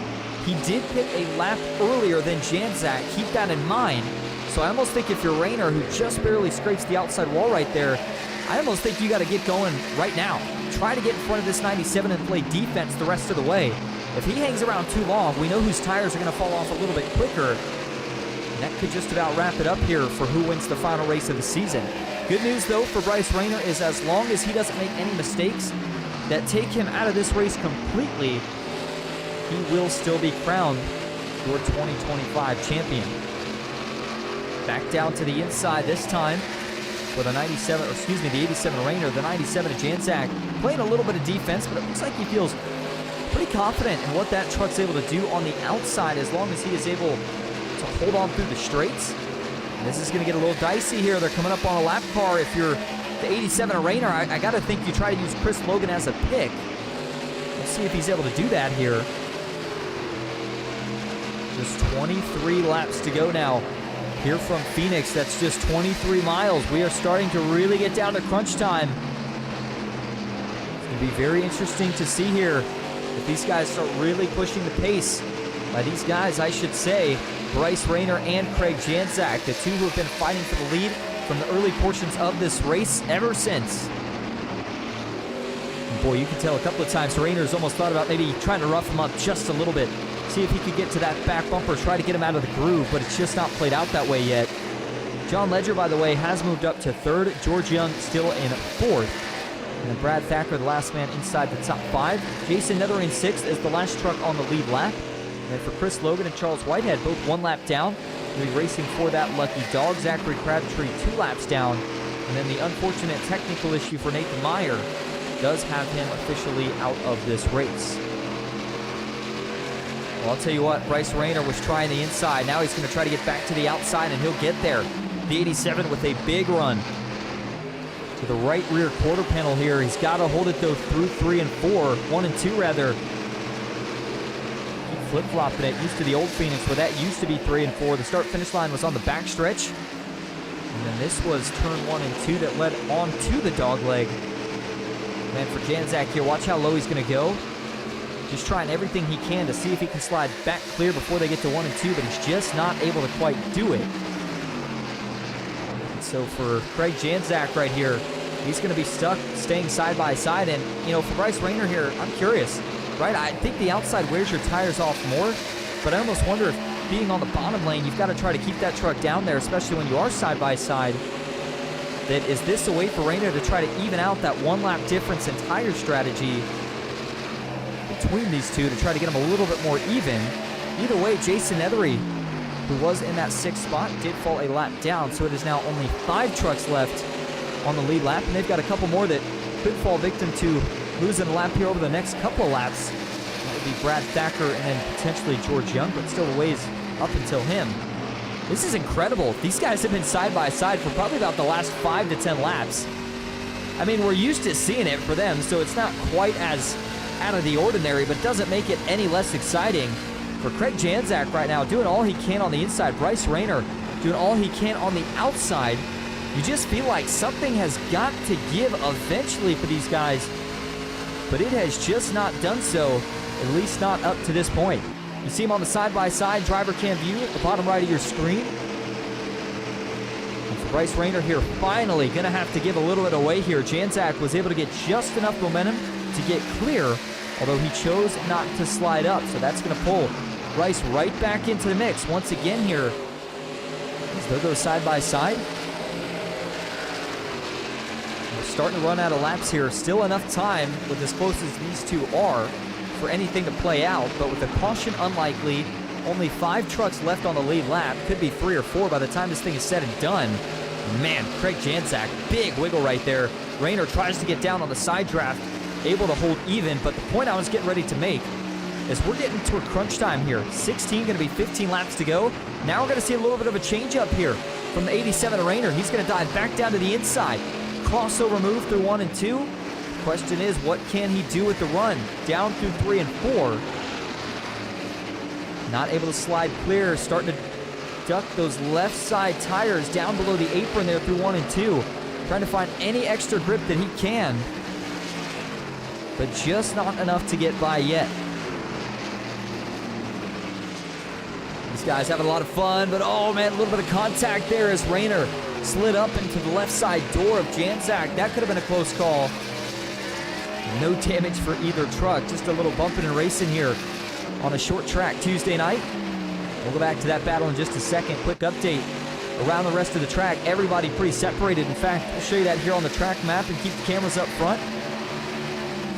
He did pick a lap earlier than Janczak. Keep that in mind. So I almost think if you're Rayner, who just barely scrapes the outside wall right there, I almost think you got to get going right now. Try to get in front of this 97 and play defense the rest of the way. If he hangs around too long, we know whose tires are going to fall off a little bit quicker. And that could just about wrap it up here for who wins the final race of the season. Good news, though, for Bryce Rayner is as long as he doesn't make any mistakes that take him out of this race completely, he will still be crowned your 2025 champion. Back down to the inside this time for the 97, or excuse me, the 87 Rayner, the 97 of Janczak, playing a little bit of defense, but it looks like he feels pretty confident in what that truck's able to do on the outside as long as he is able to hold on through the straights. And this is going to get a little dicey here. They're coming up on a lap car. If you're the 87 Rayner, I got to think you try to use Chris Logan as a pick. We'll see if he's able to do that here. Just 23 laps to go now. Here from Phoenix, that's just 23 miles. We are starting to really get down to crunch time. It's going to be very interesting to see here if these guys start really pushing the pace. By these guys, I should say, Bryce Rayner and Craig Janczak, the two who have been fighting for the lead from the early portions of this race ever since. And boy, you can tell a couple of times Rayner's almost thought about maybe trying to rough him up just a little bit. See if he could get to that back bumper, try to get him out of the groove, but it's just not played out that way yet. John Ledger, by the way, has moved up to third. George Young still in fourth. And then Brad Thacker, the last man inside the top five. Jason Nether in sixth as the last truck on the lead lap. And then for Chris Logan and Charles Whitehead, both 1 lap down. They'll be racing for that lucky dog. Zachary Crabtree 2 laps down. And then the unfortunate technical issue for Nathan Meyer does have him officially out of this race. Well, I'll tell you what, Bryce Rayner was trying the inside. Now he's going to try to get back to the outside, and he'll get there. The 87 with a big run to the right rear quarter panel here. He's got to hold it, though, through 3 and 4. 1 and 2, rather. Keep flip-flopping it. Used to the old Phoenix, where that used to be 3 and 4. The start-finish line was on the back stretch. And then this was turn 1 and 2 that led on to the dog leg. And for Janczak here, watch how low he's going to go. Just trying everything he can to see if he can slide back clear before they get to 1 and 2, but he's just not able to quite do it. And so for Craig Janczak right here, he's going to be stuck staying side by side. And, you know, for Bryce Rayner here, I'm curious, right? I think the outside wears your tires off more, but I almost wonder if being on the bottom lane, you've got to try to keep that truck down there, especially when you are side by side. That is this a way for Rayner to try to even out that 1 lap difference in tire strategy between these two to try to get them a little bit more even? Either way, Jason Ethery, who was in that 6th spot, did fall a lap down, so it is now only 5 trucks left on the lead lap, and they've got a couple more that could fall victim to losing a lap here over the next couple of laps. That would be Brad Thacker and then potentially George Young, but still a ways up until him. This is incredible. These guys have been side by side for probably about the last 5 to 10 laps. I mean, we're used to seeing it for them, so it's not quite as out of the ordinary, but doesn't make it any less exciting. For Craig Janczak right now, doing all he can on the inside. Bryce Rayner doing all he can on the outside. You just feel like something has got to give eventually for these guys, but it has just not done so, at least not up to this point. You see him on the side-by-side driver cam view at the bottom right of your screen. And for Bryce Rayner here, finally going to have to give a little bit away here. Janczak was able to get just enough momentum to get clear, although he chose not to slide up. So that's going to pull Bryce right back into the mix once again here as they go side-by-side. We're starting to run out of laps here. Still enough time with as close as these two are for anything to play out, but with the caution unlikely, only 5 trucks left on the lead lap. Could be 3 or 4 by the time this thing is said and done. Man, Craig Janczak, big wiggle right there. Rayner tries to get down on the side draft, able to hold even, but the point I was getting ready to make is we're getting toward crunch time here. 16, going to be 15 laps to go. Now we're going to see a little bit of a change up here from the 87 Rayner. He's going to dive back down to the inside. Crossover move through 1 and 2. Question is, what can he do with the run? Down through 3 and 4. Not able to slide clear. Starting to duck those left side tires down below the apron there through 1 and 2. Trying to find any extra grip that he can, but just not enough to get by yet. These guys having a lot of fun, but oh man, a little bit of contact there as Rayner slid up into the left side door of Janczak. That could have been a close call. No damage for either truck, just a little bumping and racing here on a short track Tuesday night. We'll go back to that battle in just a second. Quick update around the rest of the track. Everybody pretty separated. In fact, we'll show you that here on the track map and keep the cameras up front.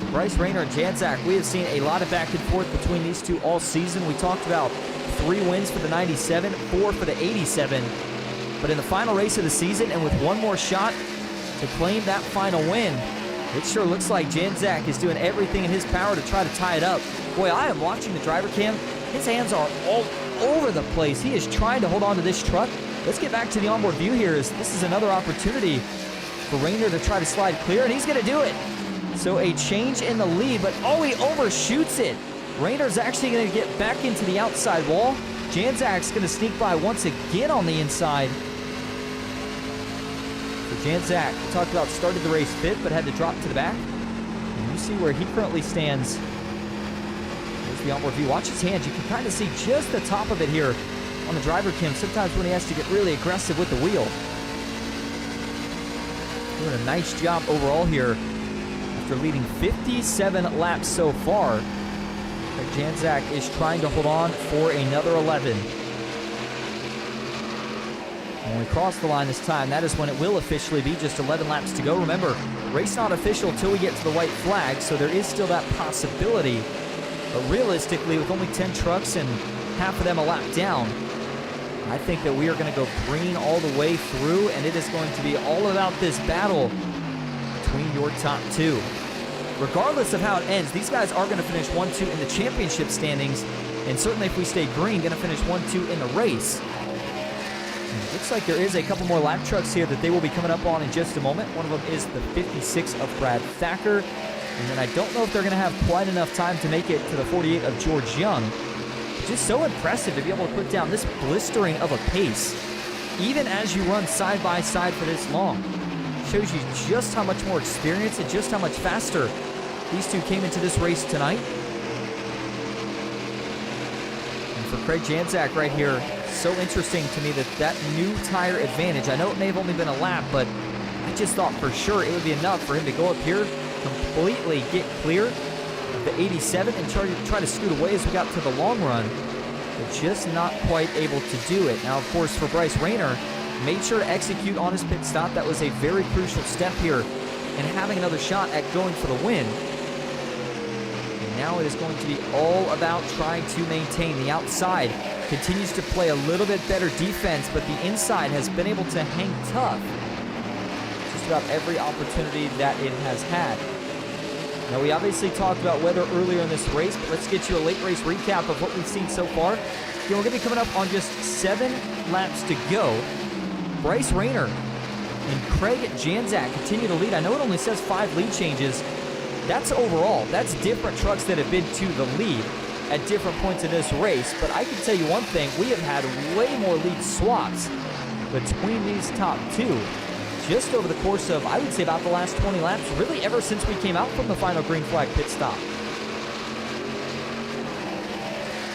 For Bryce Rayner and Janczak, we have seen a lot of back and forth between these two all season. We talked about 3 wins for the 97, 4 for the 87. But in the final race of the season, and with one more shot to claim that final win, it sure looks like Janczak is doing everything in his power to try to tie it up. Boy, I am watching the driver cam. His hands are all over the place. He is trying to hold on to this truck. Let's get back to the onboard view here, as this is another opportunity for Rayner to try to slide clear, and he's going to do it. So a change in the lead, but oh, he overshoots it. Rayner's actually going to get back into the outside wall. Janczak's going to sneak by once again on the inside. So Janczak, we talked about, started the race 5th, but had to drop to the back. And you see where he currently stands. There's the onboard view. Watch his hands. You can kind of see just the top of it here on the driver cam, sometimes when he has to get really aggressive with the wheel. Doing a nice job overall here after leading 57 laps so far. But Janczak is trying to hold on for another 11. When we cross the line this time, that is when it will officially be just 11 laps to go. Remember, race not official until we get to the white flag, so there is still that possibility But realistically, with only 10 trucks and half of them a lap down, I think that we are going to go green all the way through, and it is going to be all about this battle between your top two. Regardless of how it ends, these guys are going to finish 1-2 in the championship standings, and certainly if we stay green, going to finish 1-2 in the race. And it looks like there is a couple more lap trucks here that they will be coming up on in just a moment. One of them is the 56 of Brad Thacker, and then I don't know if they're going to have quite enough time to make it to the 48 of George Young. Just so impressive to be able to put down this blistering of a pace, even as you run side by side for this long. Shows you just how much more experience and just how much faster these two came into this race tonight. And for Craig Janczak right here, so interesting to me that new tire advantage, I know it may have only been a lap, but I just thought for sure it would be enough for him to go up here, completely get clear of the 87 and try to scoot away as we got to the long run, but just not quite able to do it. Now, of course, for Bryce Rayner, made sure to execute on his pit stop. That was a very crucial step here and having another shot at going for the win. And now it is going to be all about trying to maintain. The outside continues to play a little bit better defense, but the inside has been able to hang tough just about every opportunity that it has had. Now, we obviously talked about weather earlier in this race, but let's get you a late race recap of what we've seen so far. We're going to be coming up on just 7 laps to go. Bryce Rayner and Craig Janczak continue to lead. I know it only says 5 lead changes. That's overall. That's different trucks that have been to the lead at different points in this race. But I can tell you one thing. We have had way more lead swaps between these top two just over the course of, I would say, about the last 20 laps, really ever since we came out from the final green flag pit stop.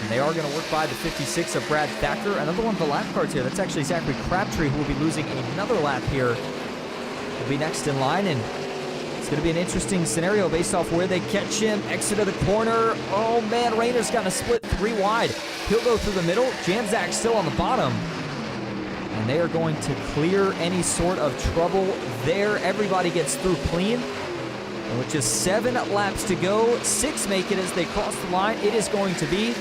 And they are going to work by the 56 of Brad Thacker. Another one of the lap cards here. That's actually Zachary Crabtree, who will be losing another lap here. Will be next in line, and it's going to be an interesting scenario based off where they catch him. Exit of the corner. Oh, man, Rayner's got to split 3 wide. He'll go through the middle. Janczak still on the bottom. And they are going to clear any sort of trouble there. Everybody gets through clean. And with just 7 laps to go, 6 make it as they cross the line. It is going to be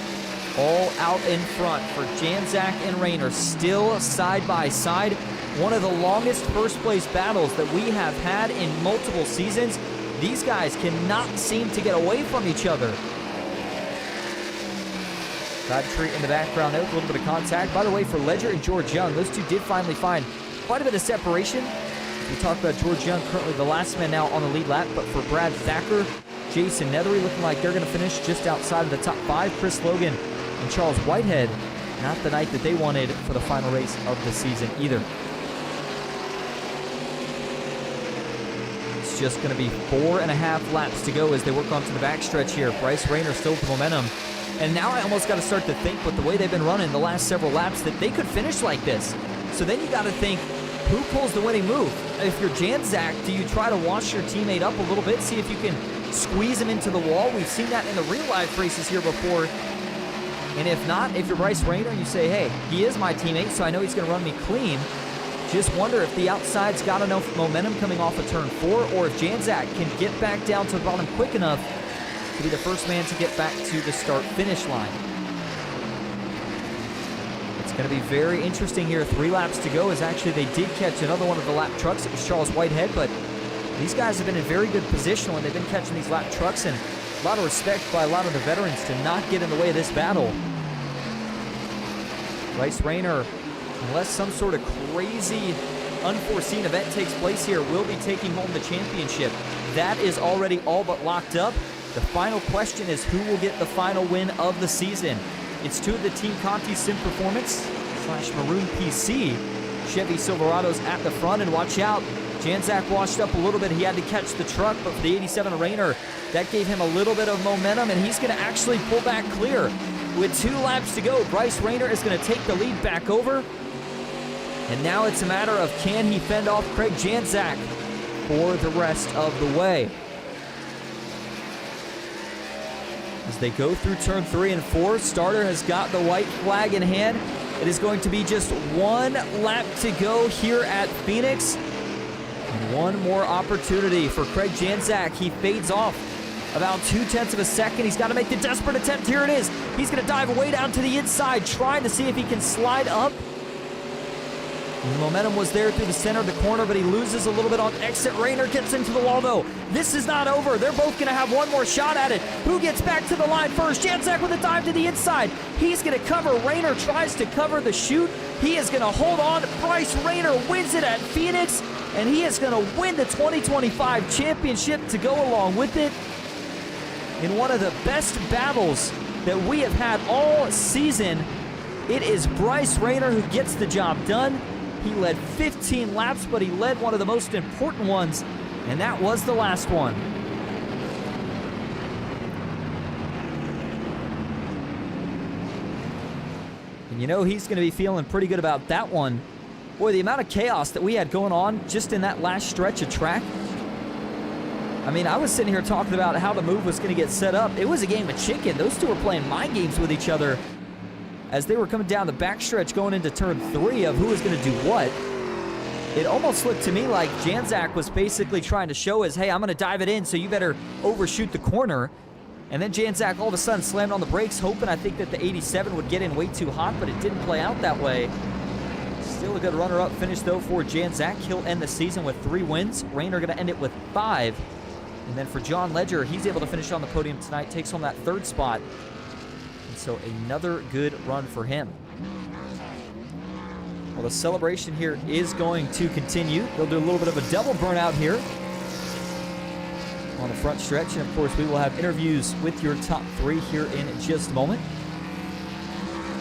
all out in front for Janczak and Rayner, still side by side. One of the longest first place battles that we have had in multiple seasons. These guys cannot seem to get away from each other. Crabtree in the background there with a little bit of contact. By the way, for Ledger and George Young, those two did finally find quite a bit of separation. We talked about George Young, currently the last man now on the lead lap, but for Brad Thacker, Jason Nethery looking like they're going to finish just outside of the top 5. Chris Logan and Charles Whitehead, not the night that they wanted for the final race of the season either. It's just going to be 4.5 laps to go as they work onto the backstretch here. Bryce Rayner still with the momentum. And now I almost got to start to think, with the way they've been running the last several laps, that they could finish like this. So then you got to think, who pulls the winning move? If you're Janczak, do you try to wash your teammate up a little bit, see if you can squeeze him into the wall? We've seen that in the real life races here before. And if not, if you're Bryce Rayner, you say, hey, he is my teammate, so I know he's going to run me clean. Just wonder if the outside's got enough momentum coming off of turn 4, or if Janczak can get back down to the bottom quick enough to be the first man to get back to the start-finish line. It's going to be very interesting here. 3 laps to go, as actually they did catch another one of the lap trucks. It was Charles Whitehead, but these guys have been in very good position when they've been catching these lap trucks, and a lot of respect by a lot of the veterans to not get in the way of this battle. Bryce Rayner, unless some sort of crazy unforeseen event takes place here, will be taking home the championship. That is already all but locked up. The final question is, who will get the final win of the season? It's 2 of the Team Conti Sim Performance / Maroon PC Chevy Silverados at the front, and watch out, Janczak washed up a little bit. He had to catch the truck, but for the 87 Rayner, that gave him a little bit of momentum, and he's going to actually pull back clear. With 2 laps to go, Bryce Rayner is going to take the lead back over. And now it's a matter of, can he fend off Craig Janczak for the rest of the way? As they go through turn 3 and 4, starter has got the white flag in hand. It is going to be just 1 lap to go here at Phoenix. And one more opportunity for Craig Janczak. He fades off about 0.2 of a second. He's got to make the desperate attempt. Here it is. He's going to dive way down to the inside, trying to see if he can slide up. And the momentum was there through the center of the corner, but he loses a little bit on exit. Rayner gets into the wall, though. This is not over. They're both going to have one more shot at it. Who gets back to the line first? Janczak with a dive to the inside. He's going to cover. Rayner tries to cover the chute. He is going to hold on. Bryce Rayner wins it at Phoenix, and he is going to win the 2025 championship to go along with it in one of the best battles that we have had all season. It is Bryce Rayner who gets the job done. He led 15 laps, but he led one of the most important ones, and that was the last one. And you know he's going to be feeling pretty good about that one. Boy, the amount of chaos that we had going on just in that last stretch of track. I mean, I was sitting here talking about how the move was going to get set up. It was a game of chicken. Those two were playing mind games with each other as they were coming down the backstretch going into turn 3 of who was going to do what. It almost looked to me like Janczak was basically trying to show us, hey, I'm going to dive it in, so you better overshoot the corner. And then Janczak all of a sudden slammed on the brakes, hoping I think that the 87 would get in way too hot, but it didn't play out that way. Still a good runner-up finish, though, for Janczak. He'll end the season with 3 wins. Rayner going to end it with 5. And then for John Ledger, he's able to finish on the podium tonight, takes home that 3rd spot. So another good run for him. Well, the celebration here is going to continue. They'll do a little bit of a double burnout here on the front stretch. And, of course, we will have interviews with your top 3 here in just a moment.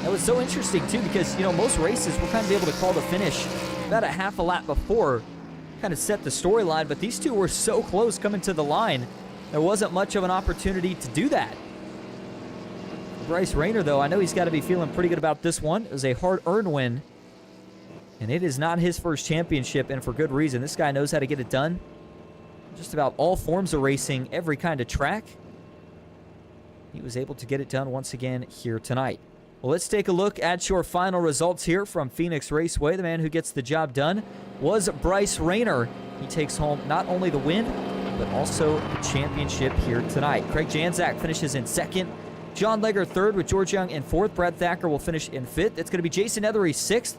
That was so interesting, too, because, you know, most races we're kind of able to call the finish about a half a lap before, kind of set the storyline. But these two were so close coming to the line, there wasn't much of an opportunity to do that. Bryce Rayner, though, I know he's got to be feeling pretty good about this one. It was a hard-earned win, and it is not his first championship, and for good reason. This guy knows how to get it done. Just about all forms of racing, every kind of track. He was able to get it done once again here tonight. Well, let's take a look at your final results here from Phoenix Raceway. The man who gets the job done was Bryce Rayner. He takes home not only the win, but also the championship here tonight. Craig Janczak finishes in 2nd. John Legger 3rd with George Young in 4th. Brad Thacker will finish in 5th. It's going to be Jason Ethery 6th.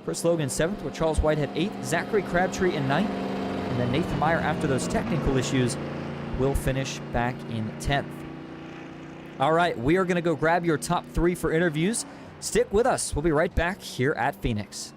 Chris Logan 7th with Charles Whitehead 8th. Zachary Crabtree in 9th. And then Nathan Meyer, after those technical issues, will finish back in 10th. All right, we are going to go grab your top 3 for interviews. Stick with us. We'll be right back here at Phoenix.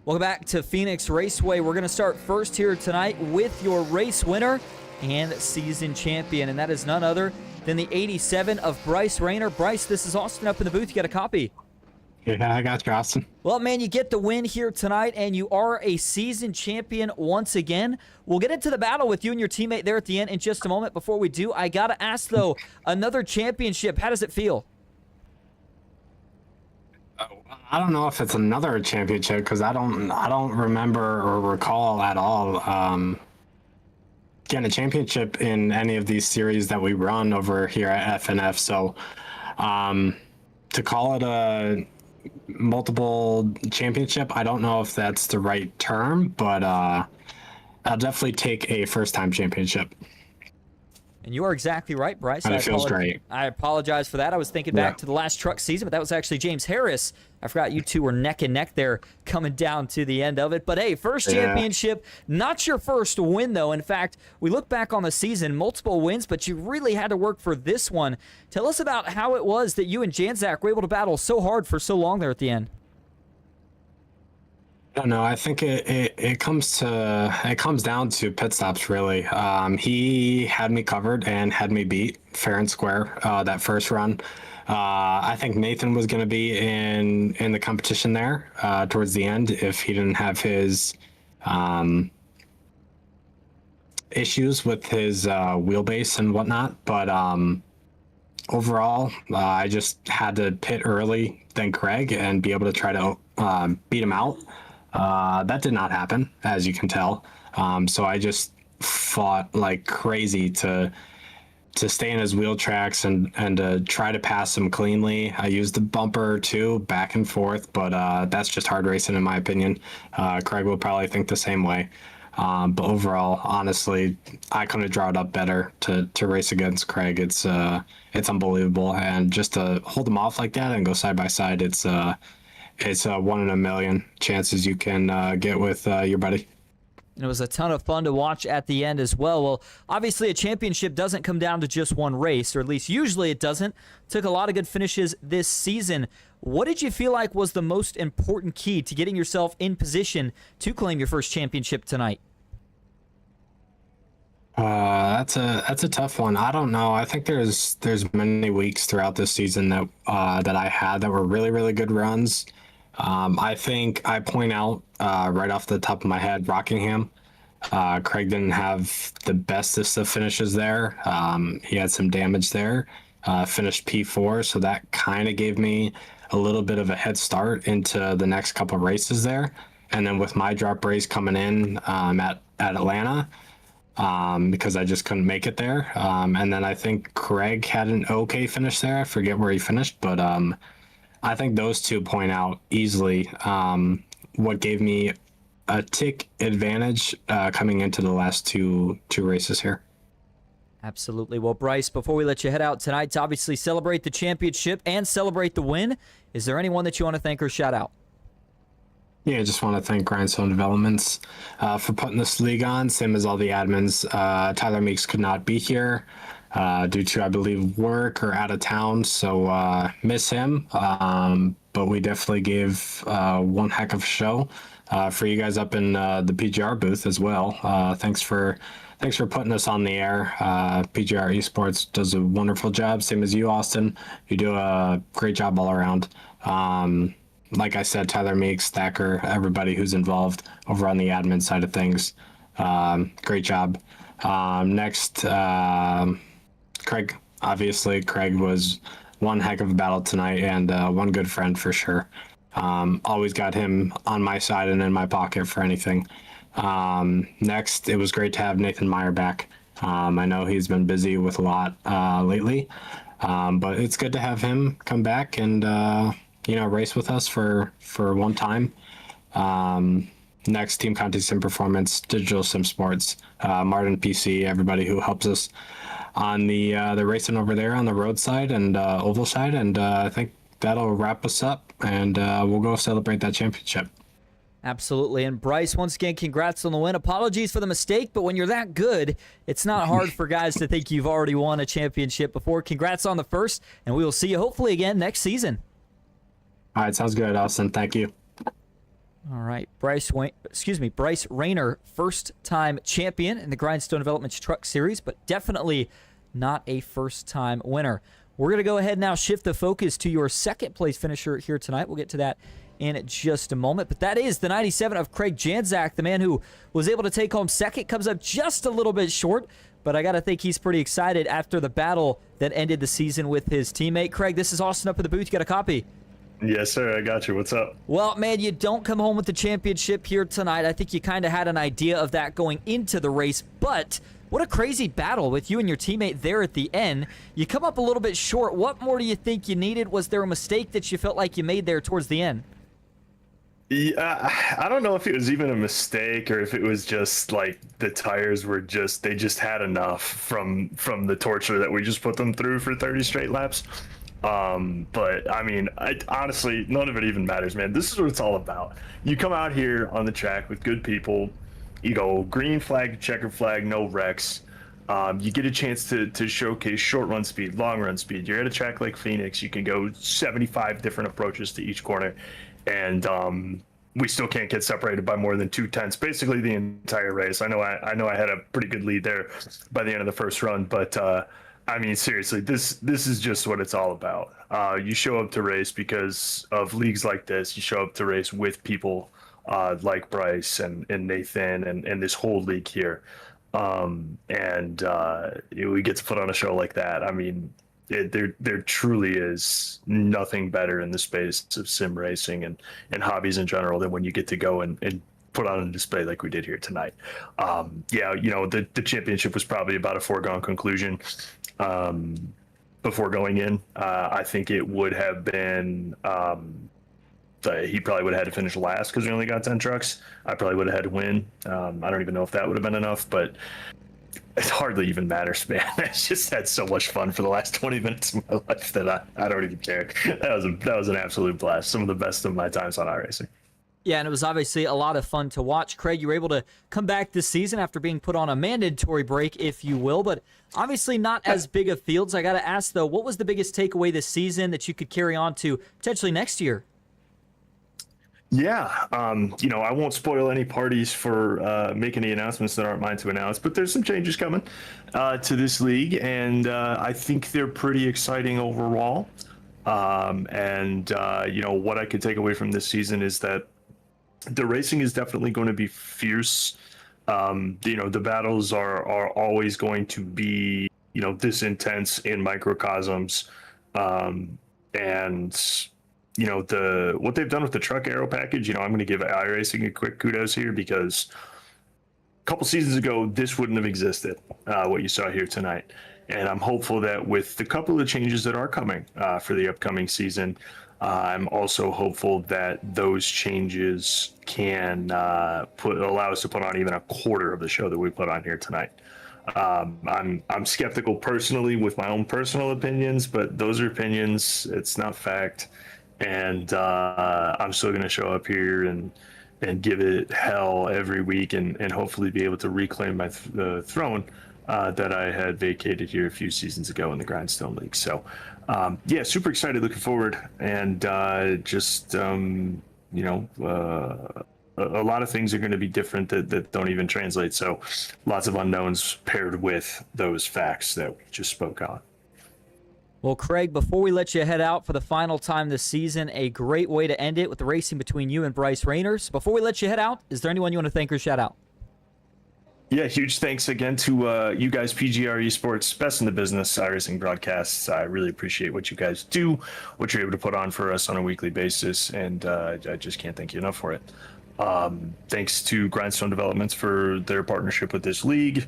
Welcome back to Phoenix Raceway. We're going to start first here tonight with your race winner and season champion, and that is none other than the 87 of Bryce Rayner. Bryce, this is Austin up in the booth. You got a copy? Yeah, I got you, Austin. Well, man, you get the win here tonight, and you are a season champion once again. We'll get into the battle with you and your teammate there at the end in just a moment. Before we do, I got to ask, though, another championship. How does it feel? I don't know if it's another championship because I don't remember or recall at all getting a championship in any of these series that we run over here at FNF. So to call it a multiple championship, I don't know if that's the right term, but I'll definitely take a first-time championship. And you are exactly right, Bryce. And it feels great. I apologize for that. I was thinking back to the last truck season, but that was actually James Harris. I forgot you two were neck and neck there coming down to the end of it. But, hey, first championship, not your first win, though. In fact, we look back on the season, multiple wins, but you really had to work for this one. Tell us about how it was that you and Janczak were able to battle so hard for so long there at the end. I don't know. I think it comes down to pit stops, really. He had me covered and had me beat fair and square that first run. I think Nathan was going to be in the competition there towards the end if he didn't have his issues with his wheelbase and whatnot, but overall, I just had to pit early than Craig and be able to try to beat him out. That did not happen, as you can tell. So I just fought like crazy to stay in his wheel tracks and try to pass him cleanly. I used the bumper too, back and forth, but that's just hard racing in my opinion. Craig will probably think the same way. But overall, honestly, I couldn't have drawn it up better to race against Craig. It's unbelievable, and just to hold him off like that and go side by side, it's a 1 in a million chances you can get with your buddy. And it was a ton of fun to watch at the end as well. Well, obviously a championship doesn't come down to just one race, or at least usually it doesn't. Took a lot of good finishes this season. What did you feel like was the most important key to getting yourself in position to claim your first championship tonight? That's a tough one. I don't know. I think there's many weeks throughout this season that I had that were really, really good runs. I think I point out right off the top of my head, Rockingham. Craig didn't have the bestest of finishes there. He had some damage there. Finished P4, so that kind of gave me a little bit of a head start into the next couple of races there. And then with my drop race coming in at Atlanta, because I just couldn't make it there. And then I think Craig had an okay finish there. I forget where he finished, but I think those two point out easily what gave me a tick advantage coming into the last two races here. Absolutely. Well, Bryce, before we let you head out tonight to obviously celebrate the championship and celebrate the win, is there anyone that you want to thank or shout out? Yeah, I just want to thank Grindstone Developments for putting this league on, same as all the admins. Tyler Meeks could not be here due to, I believe, work or out of town, so miss him. But we definitely gave one heck of a show for you guys up in the PGR booth as well. Thanks for putting us on the air. PGR eSports does a wonderful job, same as you, Austin. You do a great job all around. Like I said, Tyler Meeks, Thacker, everybody who's involved over on the admin side of things. Great job. Next, Craig. Obviously, Craig was one heck of a battle tonight and one good friend for sure. Always got him on my side and in my pocket for anything. Next, it was great to have Nathan Meyer back. I know he's been busy with a lot lately, but it's good to have him come back and race with us for one time. Next, Team Conti Sim Performance, Digital Sim Sports, Martin PC, everybody who helps us on the racing over there on the road side and oval side, and I think that'll wrap us up, and we'll go celebrate that championship. Absolutely. And Bryce, once again, congrats on the win. Apologies for the mistake, but when you're that good, it's not hard for guys to think you've already won a championship before. Congrats on the first, and we will see you hopefully again next season. All right, sounds good, Austin. Thank you. All right, Bryce Rayner, first-time champion in the Grindstone Developments Truck Series, but definitely not a first-time winner. We're going to go ahead now, shift the focus to your second-place finisher here tonight. We'll get to that in just a moment, but that is the 97 of Craig Janzak, the man who was able to take home second. Comes up just a little bit short, but I got to think he's pretty excited after the battle that ended the season with his teammate. Craig, this is Austin up in the booth. You got a copy? Yes, sir. I got you. What's up? Well, man, you don't come home with the championship here tonight. I think you kind of had an idea of that going into the race, but what a crazy battle with you and your teammate there at the end. You come up a little bit short. What more do you think you needed? Was there a mistake that you felt like you made there towards the end? Yeah, I don't know if it was even a mistake or if it was just like the tires were they just had enough from the torture that we just put them through for 30 straight laps. But I mean, honestly, none of it even matters, man. This is what it's all about. You come out here on the track with good people, you go green flag to checker flag, no wrecks. You get a chance to showcase short run speed, long run speed. You're at a track like Phoenix, you can go 75 different approaches to each corner, and we still can't get separated by more than 2/10 basically the entire race. I know I had a pretty good lead there by the end of the first run, but I mean, seriously, this is just what it's all about. You show up to race because of leagues like this. You show up to race with people like Bryce and Nathan and this whole league here. We get to put on a show like that. I mean, there truly is nothing better in the space of sim racing and hobbies in general than when you get to go and put on a display like we did here tonight. The championship was probably about a foregone conclusion before going in. I think it would have been. He probably would have had to finish last because we only got 10 trucks. I probably would have had to win. I don't even know if that would have been enough, but it hardly even matters, man. I just had so much fun for the last 20 minutes of my life that I don't even care. That was an absolute blast. Some of the best of my times on iRacing. Yeah, and it was obviously a lot of fun to watch. Craig, you were able to come back this season after being put on a mandatory break, if you will, but obviously not as big of fields. I got to ask, though, what was the biggest takeaway this season that you could carry on to potentially next year? Yeah, I won't spoil any parties for making any announcements that aren't mine to announce, but there's some changes coming to this league, and I think they're pretty exciting overall. What I could take away from this season is that the racing is definitely going to be fierce. The battles are always going to be, this intense in microcosms, what they've done with the truck aero package, I'm going to give iRacing a quick kudos here because a couple seasons ago, this wouldn't have existed, what you saw here tonight. And I'm hopeful that with the couple of changes that are coming for the upcoming season, I'm also hopeful that those changes can allow us to put on even a quarter of the show that we put on here tonight. I'm skeptical personally with my own personal opinions, but those are opinions. It's not fact. And I'm still going to show up here and give it hell every week and hopefully be able to reclaim my throne that I had vacated here a few seasons ago in the Grindstone League. So, super excited, looking forward, and a lot of things are going to be different that don't even translate. So, lots of unknowns paired with those facts that we just spoke on. Well, Craig, before we let you head out for the final time this season, a great way to end it with the racing between you and Bryce Rayners. Before we let you head out, is there anyone you want to thank or shout out? Yeah, huge thanks again to you guys, PGR eSports, best in the business, iRacing broadcasts. I really appreciate what you guys do, what you're able to put on for us on a weekly basis, and I just can't thank you enough for it. Thanks to Grindstone Developments for their partnership with this league.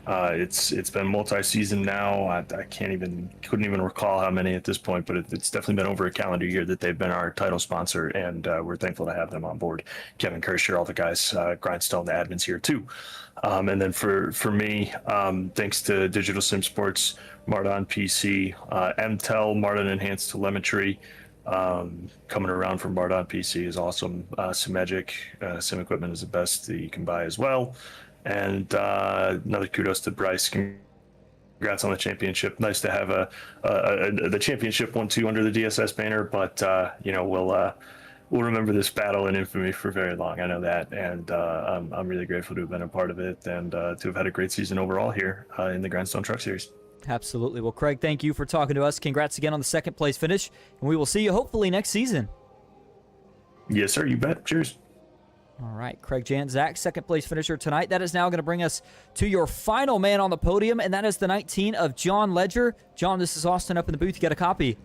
It's been multi-season now. I couldn't even recall how many at this point, but it's definitely been over a calendar year that they've been our title sponsor, and we're thankful to have them on board. Kevin Kirscher, all the guys, Grindstone, the admins here too. And then for me, thanks to Digital Sim Sports, Mardon PC, MTEL, Mardon Enhanced Telemetry, coming around from Mardon PC is awesome. Simagic sim equipment is the best that you can buy as well. And another kudos to Bryce. Congrats on the championship. Nice to have the championship 1-2 under the DSS banner, but we'll remember this battle in infamy for very long. I know that, and I'm really grateful to have been a part of it and to have had a great season overall here in the Grindstone Truck Series. Absolutely. Well, Craig, thank you for talking to us. Congrats again on the second place finish, and we will see you hopefully next season. Yes, sir. You bet. Cheers. All right, Craig Janzak, second place finisher tonight. That is now going to bring us to your final man on the podium, and that is the 19 of John Ledger. John, this is Austin up in the booth. You got a copy.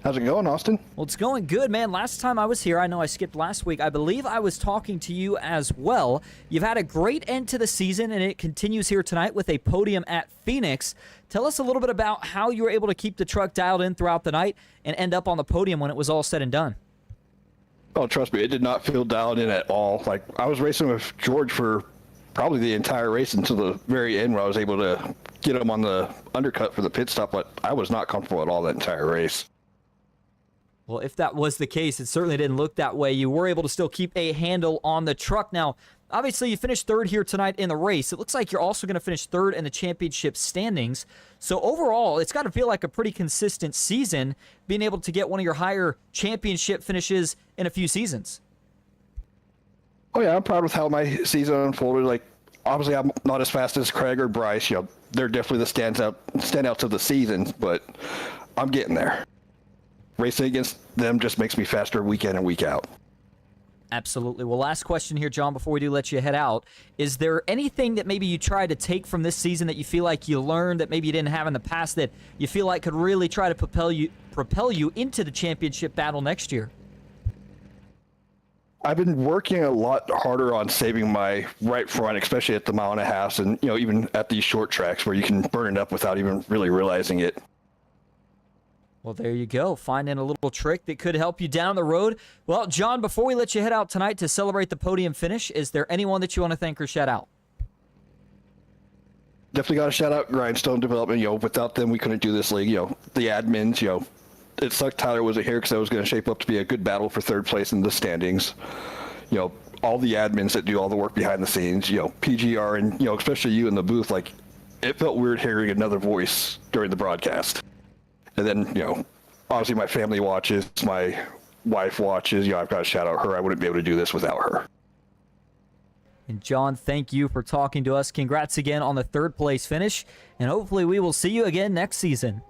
How's it going, Austin? Well, it's going good, man. Last time I was here, I know I skipped last week, I believe I was talking to you as well. You've had a great end to the season, and it continues here tonight with a podium at Phoenix. Tell us a little bit about how you were able to keep the truck dialed in throughout the night and end up on the podium when it was all said and done. Oh, trust me, it did not feel dialed in at all. Like, I was racing with George for probably the entire race until the very end where I was able to get him on the undercut for the pit stop, but I was not comfortable at all that entire race. Well, if that was the case, it certainly didn't look that way. You were able to still keep a handle on the truck. Now, obviously, you finished third here tonight in the race. It looks like you're also going to finish third in the championship standings. So overall, it's got to feel like a pretty consistent season, being able to get one of your higher championship finishes in a few seasons. Oh, yeah, I'm proud with how my season unfolded. Like, obviously, I'm not as fast as Craig or Bryce. They're definitely the standouts of the season, but I'm getting there. Racing against them just makes me faster week in and week out. Absolutely. Well, last question here, John, before we do let you head out. Is there anything that maybe you try to take from this season that you feel like you learned that maybe you didn't have in the past that you feel like could really try to propel you into the championship battle next year? I've been working a lot harder on saving my right front, especially at the 1.5 miles, and even at these short tracks where you can burn it up without even really realizing it. Well, there you go. Finding a little trick that could help you down the road. Well, John, before we let you head out tonight to celebrate the podium finish, is there anyone that you want to thank or shout out? Definitely got to shout out Grindstone Development. Without them, we couldn't do this league. The admins, it sucked Tyler wasn't here because that was going to shape up to be a good battle for third place in the standings. All the admins that do all the work behind the scenes, PGR, and, especially you in the booth, it felt weird hearing another voice during the broadcast. And then, obviously my family watches, my wife watches. I've got to shout out her. I wouldn't be able to do this without her. And John, thank you for talking to us. Congrats again on the third place finish. And hopefully we will see you again next season.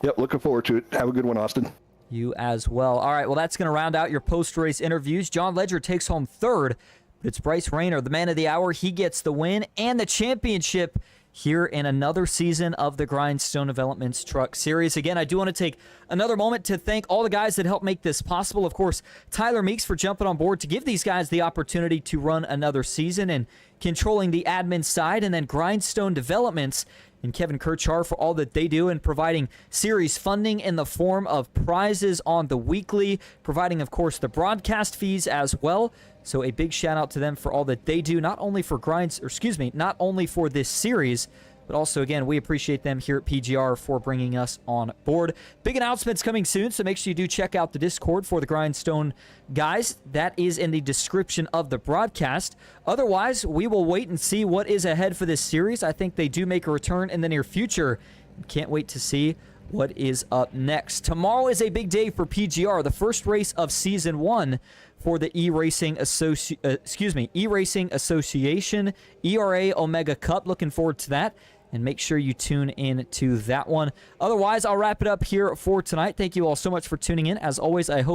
Yep, looking forward to it. Have a good one, Austin. You as well. All right, well, that's going to round out your post-race interviews. John Ledger takes home third. But it's Bryce Rayner, the man of the hour. He gets the win and the championship here in another season of the Grindstone Developments Truck Series. Again, I do want to take another moment to thank all the guys that helped make this possible. Of course, Tyler Meeks for jumping on board to give these guys the opportunity to run another season and controlling the admin side, and then Grindstone Developments and Kevin Kirchar for all that they do in providing series funding in the form of prizes on the weekly, providing, of course, the broadcast fees as well. So a big shout out to them for all that they do, not only for not only for this series, but also, again, we appreciate them here at PGR for bringing us on board. Big announcements coming soon, so make sure you do check out the Discord for the Grindstone guys. That is in the description of the broadcast. Otherwise, we will wait and see what is ahead for this series. I think they do make a return in the near future. Can't wait to see what is up next. Tomorrow is a big day for PGR, the first race of Season 1 for the E-Racing Association ERA Omega Cup. Looking forward to that. And make sure you tune in to that one. Otherwise, I'll wrap it up here for tonight. Thank you all so much for tuning in. As always, I hope